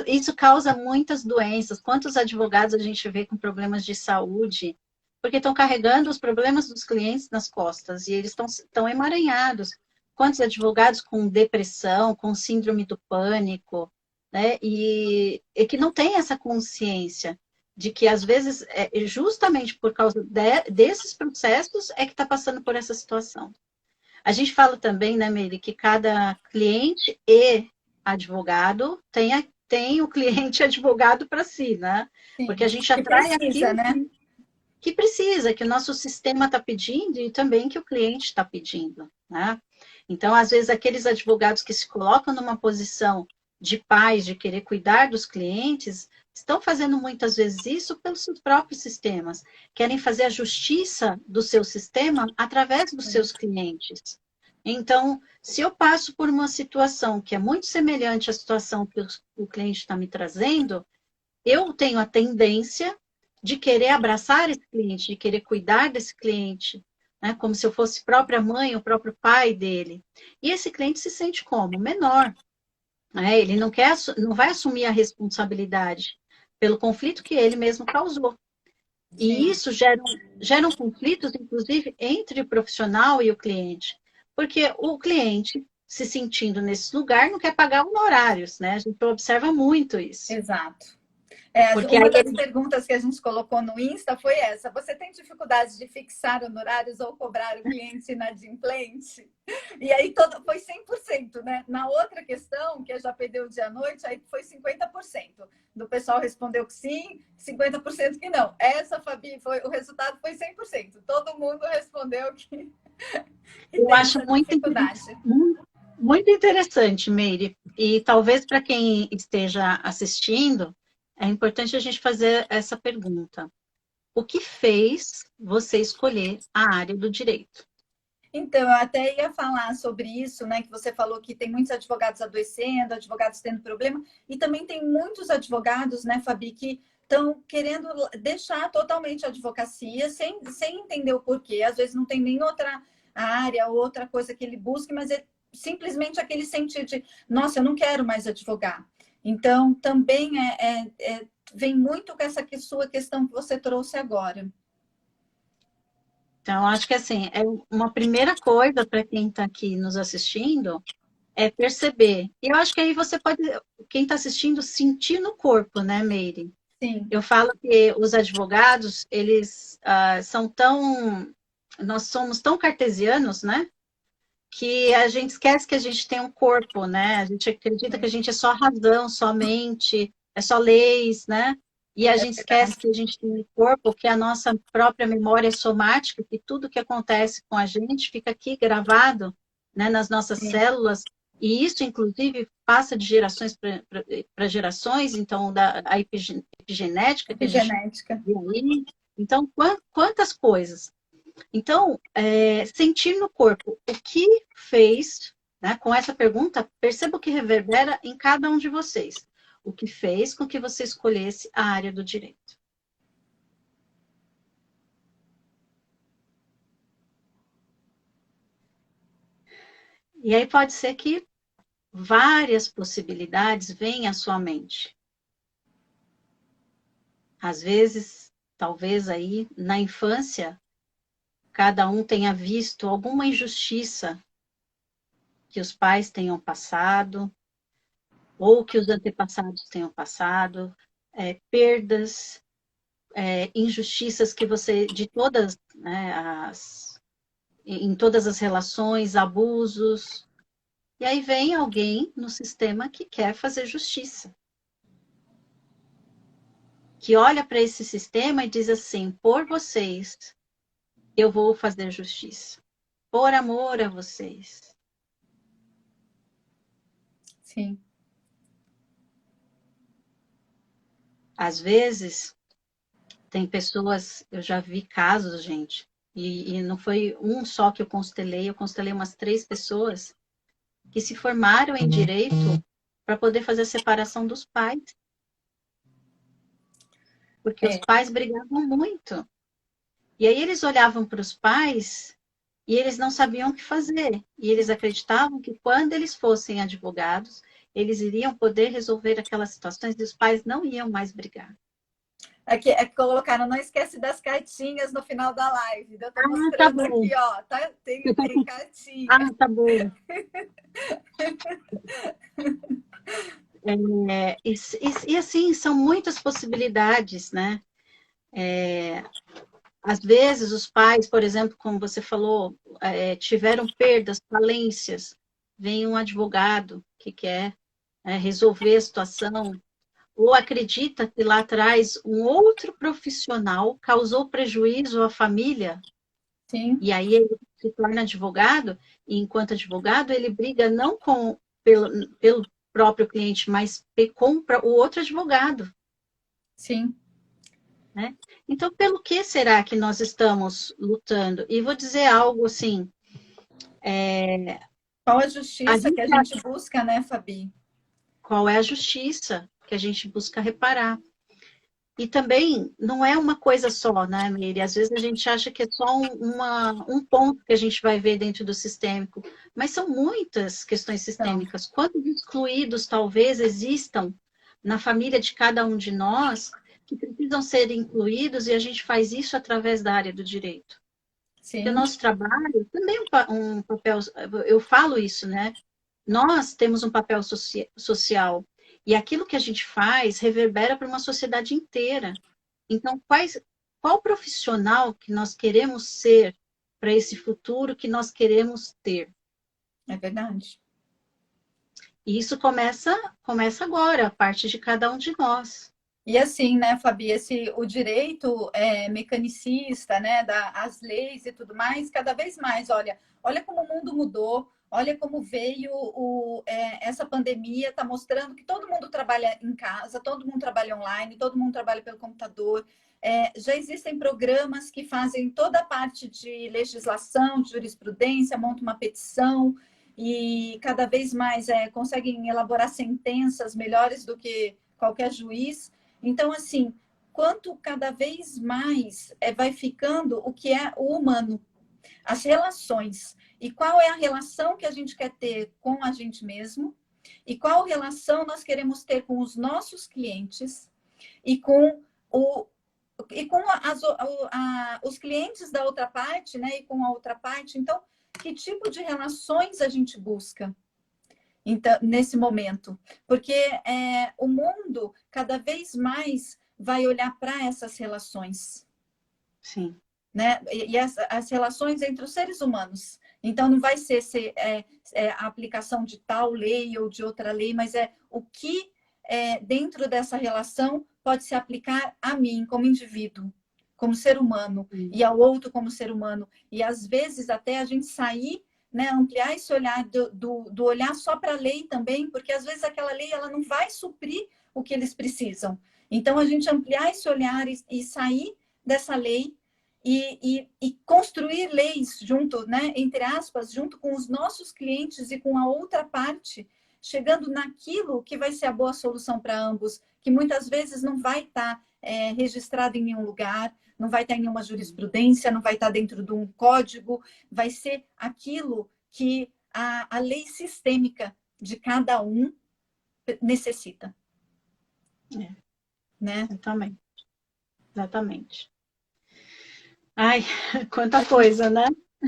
Isso causa muitas doenças. Quantos advogados a gente vê com problemas de saúde? Porque estão carregando os problemas dos clientes nas costas e eles estão emaranhados. Quantos advogados com depressão, com síndrome do pânico, né? E que não tem essa consciência de que, às vezes, justamente por causa desses processos é que está passando por essa situação. A gente fala também, né, Meire, que cada cliente e advogado tem o cliente advogado para si, né? Sim, Porque a gente que atrai precisa, aquilo né? que precisa, que o nosso sistema está pedindo e também que o cliente está pedindo, né? Então, às vezes, aqueles advogados que se colocam numa posição de paz, de querer cuidar dos clientes, estão fazendo muitas vezes isso pelos seus próprios sistemas. Querem fazer a justiça do seu sistema através dos seus clientes. Então, se eu passo por uma situação que é muito semelhante à situação que o cliente está me trazendo, eu tenho a tendência de querer abraçar esse cliente, de querer cuidar desse cliente, né? Como se eu fosse própria mãe ou próprio pai dele. E esse cliente se sente como? Menor. Né? Ele não vai assumir a responsabilidade pelo conflito que ele mesmo causou. E Sim. isso geram conflitos, inclusive, entre o profissional e o cliente. Porque o cliente, se sentindo nesse lugar, não quer pagar honorários, né? A gente observa muito isso. Exato. Porque Uma aí das perguntas que a gente colocou no Insta foi essa: você tem dificuldade de fixar honorários ou cobrar o cliente inadimplente? E aí foi 100%, né? Na outra questão, que já perdeu o dia à noite, aí foi 50%. Do pessoal respondeu que sim, 50% que não. Essa, Fabi, o resultado foi 100%. Todo mundo respondeu que eu tem acho essa dificuldade. muito interessante, Meire. E talvez para quem esteja assistindo, é importante a gente fazer essa pergunta. O que fez você escolher a área do direito? Então, eu até ia falar sobre isso, né? Que você falou que tem muitos advogados adoecendo, advogados tendo problema, e também tem muitos advogados, né, Fabi, que estão querendo deixar totalmente a advocacia sem entender o porquê. Às vezes não tem nem outra área, outra coisa que ele busque, mas é simplesmente aquele sentido de, nossa, eu não quero mais advogar. Então, também vem muito com essa sua questão que você trouxe agora. Então, acho que assim, é uma primeira coisa para quem está aqui nos assistindo é perceber. E eu acho que aí você pode, quem está assistindo, sentir no corpo, né, Meire? Sim, Eu falo que os advogados, eles são tão. Nós somos tão cartesianos, né? Que a gente esquece que a gente tem um corpo, né? A gente acredita que a sim, gente é só razão, só mente, é só leis, né? E a é gente esquece verdade. que a gente tem um corpo, que a nossa própria memória é somática, que tudo que acontece com a gente fica aqui gravado, né, nas nossas Sim. células, e isso, inclusive, passa de gerações para gerações, então, a epigenética que a gente Epigenética. vê aí. Então, quantas coisas. Então, sentir no corpo o que fez, né, com essa pergunta, perceba o que reverbera em cada um de vocês. O que fez com que você escolhesse a área do direito. E aí pode ser que várias possibilidades venham à sua mente. Às vezes, talvez aí na infância, cada um tenha visto alguma injustiça que os pais tenham passado, ou que os antepassados tenham passado, perdas, injustiças que você, de todas, né, em todas as relações, abusos. E aí vem alguém no sistema que quer fazer justiça. Que olha para esse sistema e diz assim: por vocês, eu vou fazer justiça. Por amor a vocês. Sim. Às vezes, tem pessoas, eu já vi casos, gente, e não foi um só que eu constelei umas 3 pessoas que se formaram em direito para poder fazer a separação dos pais, porque os É. pais brigavam muito. E aí eles olhavam para os pais e eles não sabiam o que fazer. E eles acreditavam que quando eles fossem advogados, eles iriam poder resolver aquelas situações e os pais não iam mais brigar. É que colocaram, não esquece das cartinhas no final da live. Eu estou Ah, tá mostrando bom. aqui, ó. Tá, tem Ah, cartinha. tá bom. E assim, são muitas possibilidades, né? Às vezes os pais, por exemplo, como você falou, tiveram perdas, falências, vem um advogado que quer resolver a situação, ou acredita que lá atrás um outro profissional causou prejuízo à família, Sim, e aí ele se torna advogado, e enquanto advogado ele briga não pelo próprio cliente, mas com o outro advogado. sim. Né? Então, pelo que será que nós estamos lutando? E vou dizer algo assim, Qual a a justiça que a gente, gente busca, né, Fabi? qual é a justiça que a gente busca reparar? E também não é uma coisa só, né, Miri? Às vezes a gente acha que é só um ponto que a gente vai ver dentro do sistêmico, mas são muitas questões Então, sistêmicas. Quantos excluídos talvez existam na família de cada um de nós que precisam ser incluídos e a gente faz isso através da área do direito? Porque o sim, nosso trabalho também é um papel, eu falo isso, né? Nós temos um papel social e aquilo que a gente faz reverbera para uma sociedade inteira. Então, qual profissional que nós queremos ser para esse futuro que nós queremos ter? é verdade. E isso começa agora, a parte de cada um de nós. E assim, né, Fabi, o direito mecanicista, né, as leis e tudo mais, cada vez mais, olha como o mundo mudou, olha como veio essa pandemia, está mostrando que todo mundo trabalha em casa, todo mundo trabalha online, todo mundo trabalha pelo computador. Já existem programas que fazem toda a parte de legislação, de jurisprudência, montam uma petição e cada vez mais conseguem elaborar sentenças melhores do que qualquer juiz. Então, assim, quanto cada vez mais vai ficando o que é o humano, as relações. E qual é a relação que a gente quer ter com a gente mesmo, e qual relação nós queremos ter com os nossos clientes e com os clientes da outra parte, né? E com a outra parte. Então, que tipo de relações a gente busca? Então, nesse momento, porque o mundo cada vez mais vai olhar para essas relações, Sim. né? E as relações entre os seres humanos. Então, não vai ser a aplicação de tal lei ou de outra lei, mas o que dentro dessa relação pode se aplicar a mim como indivíduo, como ser humano, Sim. e ao outro como ser humano. E às vezes até a gente sair, né, ampliar esse olhar do olhar só para a lei também, porque às vezes aquela lei ela não vai suprir o que eles precisam. Então a gente ampliar esse olhar e sair dessa lei e construir leis junto, né, entre aspas, junto com os nossos clientes e com a outra parte, chegando naquilo que vai ser a boa solução para ambos, que muitas vezes não vai estar registrado em nenhum lugar, não vai estar em nenhuma jurisprudência, não vai estar dentro de um código, vai ser aquilo que a lei sistêmica de cada um necessita. Né? Exatamente. Exatamente. Ai, quanta coisa, né?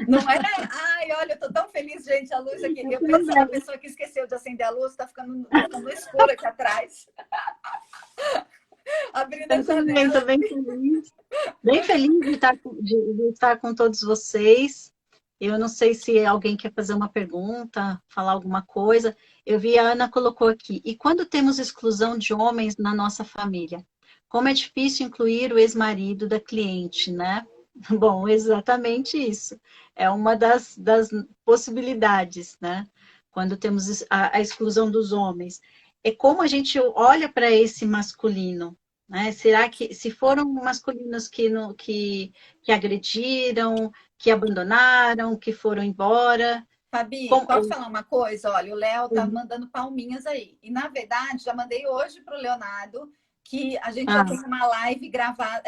Não é? Ai, olha, eu tô tão feliz, gente, a luz aqui. Eu Eu penso na também. pessoa que esqueceu de acender a luz, tá ficando escuro aqui atrás. Abrindo a Eu também janela. estou bem feliz de estar com todos vocês. Eu não sei se alguém quer fazer uma pergunta, falar alguma coisa. Eu vi a Ana colocou aqui. E quando temos exclusão de homens na nossa família? Como é difícil incluir o ex-marido da cliente, né? Bom, exatamente isso. É uma das possibilidades, né? quando temos a exclusão dos homens, é como a gente olha para esse masculino, né? Será que, se foram masculinos que agrediram, que abandonaram, que foram embora... Fabi, Como... posso falar uma coisa? Olha, o Léo tá mandando palminhas aí. E, na verdade, já mandei hoje para o Leonardo que a gente já tem uma live gravada,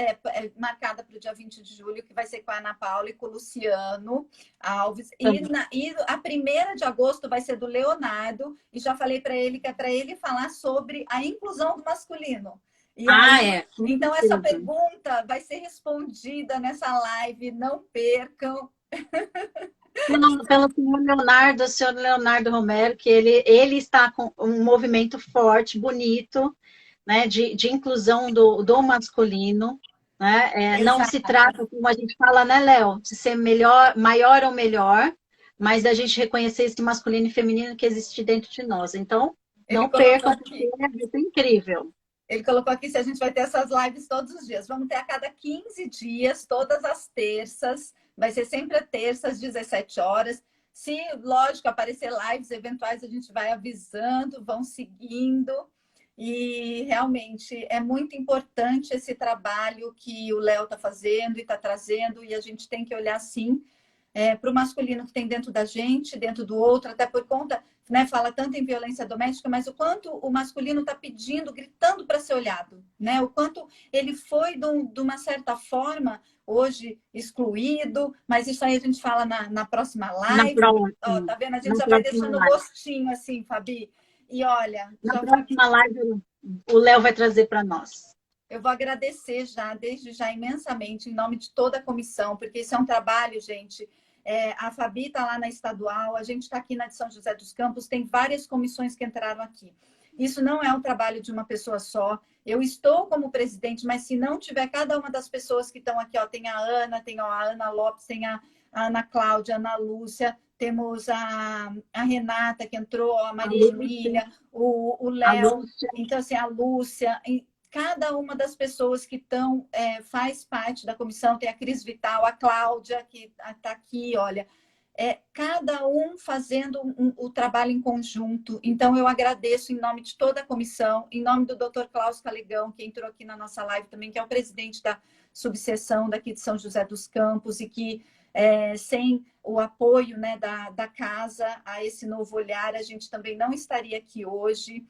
marcada para o dia 20 de julho, que vai ser com a Ana Paula e com o Luciano Alves. E a 1ª de agosto vai ser do Leonardo. E já falei para ele que é para ele falar sobre a inclusão do masculino. E aí, então, essa pergunta vai ser respondida nessa live. Não percam. Pelo senhor Leonardo Romero, que ele está com um movimento forte, bonito, né, de inclusão do masculino. Né? Não se trata, como a gente fala, né, Léo, de ser melhor, maior ou melhor, mas da gente reconhecer esse masculino e feminino que existe dentro de nós. Então, não percam, porque é incrível. Ele colocou aqui se a gente vai ter essas lives todos os dias. Vamos ter a cada 15 dias, todas as terças. Vai ser sempre a terça, às 17 horas. Se, lógico, aparecer lives eventuais, a gente vai avisando, vão seguindo. E realmente é muito importante esse trabalho que o Léo está fazendo e está trazendo. E a gente tem que olhar, sim, para o masculino que tem dentro da gente, dentro do outro, até por conta, né, fala tanto em violência doméstica, mas o quanto o masculino está pedindo, gritando para ser olhado, né? O quanto ele foi, de uma certa forma, hoje excluído, mas isso aí a gente fala na próxima live. Ó, tá vendo? A gente já vai deixando o gostinho assim, Fabi. E olha... Na próxima live, o Léo vai trazer para nós. Eu vou agradecer desde já, imensamente, em nome de toda a comissão, porque isso é um trabalho, gente. A Fabi está lá na estadual, a gente está aqui na de São José dos Campos, tem várias comissões que entraram aqui. Isso não é um trabalho de uma pessoa só. Eu estou como presidente, mas se não tiver cada uma das pessoas que estão aqui, ó, tem a Ana, tem a Ana Lopes, tem a Ana Cláudia, a Ana Lúcia, temos a Renata que entrou, a Maria Emília, o Léo, então assim, a Lúcia... Cada uma das pessoas que estão, faz parte da comissão, tem a Cris Vital, a Cláudia, que está aqui, olha, cada um fazendo o trabalho em conjunto. Então, eu agradeço em nome de toda a comissão, em nome do Dr. Klaus Calegão, que entrou aqui na nossa live também, que é o presidente da subseção daqui de São José dos Campos, e que sem o apoio, né, da casa a esse novo olhar, a gente também não estaria aqui hoje.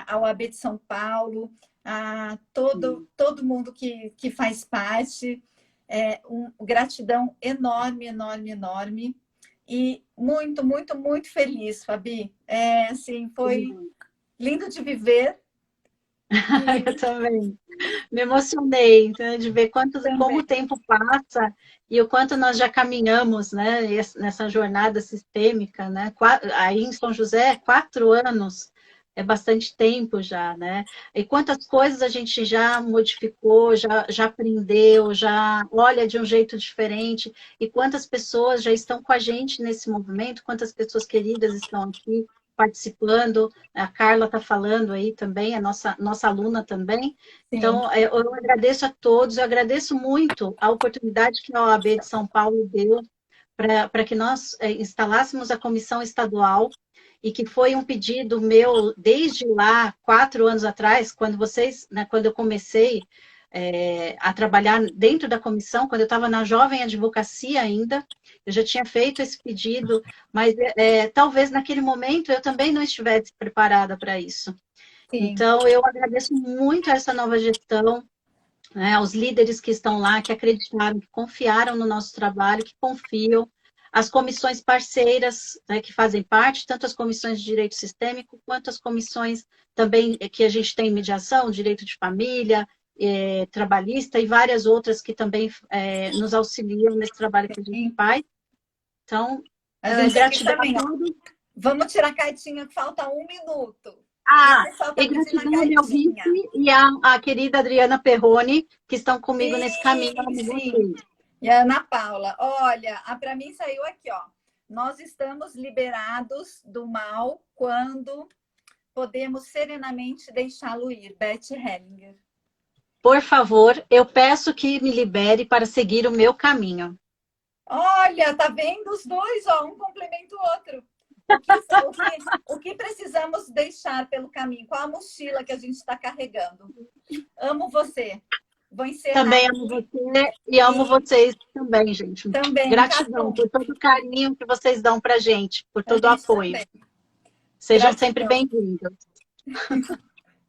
A OAB de São Paulo, a todo mundo que faz parte, gratidão enorme, enorme, enorme, e muito, muito, muito feliz, Fabi. Assim, foi lindo de viver. Eu também me emocionei, então, de ver como o tempo passa e o quanto nós já caminhamos, né, nessa jornada sistêmica, né? Aí em São José, 4 anos. É bastante tempo já, né? E quantas coisas a gente já modificou, já aprendeu, já olha de um jeito diferente, e quantas pessoas já estão com a gente nesse movimento, quantas pessoas queridas estão aqui participando, a Carla está falando aí também, a nossa aluna também. Sim. Então, eu agradeço a todos, eu agradeço muito a oportunidade que a OAB de São Paulo deu para que nós instalássemos a comissão estadual, e que foi um pedido meu desde lá, 4 anos atrás, quando quando eu comecei a trabalhar dentro da comissão, quando eu estava na Jovem Advocacia ainda, eu já tinha feito esse pedido, mas talvez naquele momento eu também não estivesse preparada para isso. Sim. Então, eu agradeço muito a essa nova gestão, né, aos líderes que estão lá, que acreditaram, que confiaram no nosso trabalho, que confiam, as comissões parceiras, né, que fazem parte, tanto as comissões de direito sistêmico, quanto as comissões também que a gente tem em mediação, direito de família, trabalhista e várias outras que também nos auxiliam nesse trabalho que a gente faz. Então, gratidão a todos. Vamos tirar a cartinha, que falta 1 minuto. E gratidão ao meu vice e a querida Adriana Perrone, que estão comigo nesse caminho. E a Ana Paula, olha, para mim saiu aqui, ó. Nós estamos liberados do mal quando podemos serenamente deixá-lo ir. Beth Hellinger. Por favor, eu peço que me libere para seguir o meu caminho. Olha, tá vendo os dois, ó, um complementa o outro. o que precisamos deixar pelo caminho? Qual a mochila que a gente está carregando? Amo você. Vou encerrar. Também amo você e amo vocês também, gente. Também. Gratidão por todo o carinho que vocês dão pra gente, por todo o apoio. Também. Sejam Gratidão. sempre bem-vindos.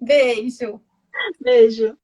Beijo. Beijo.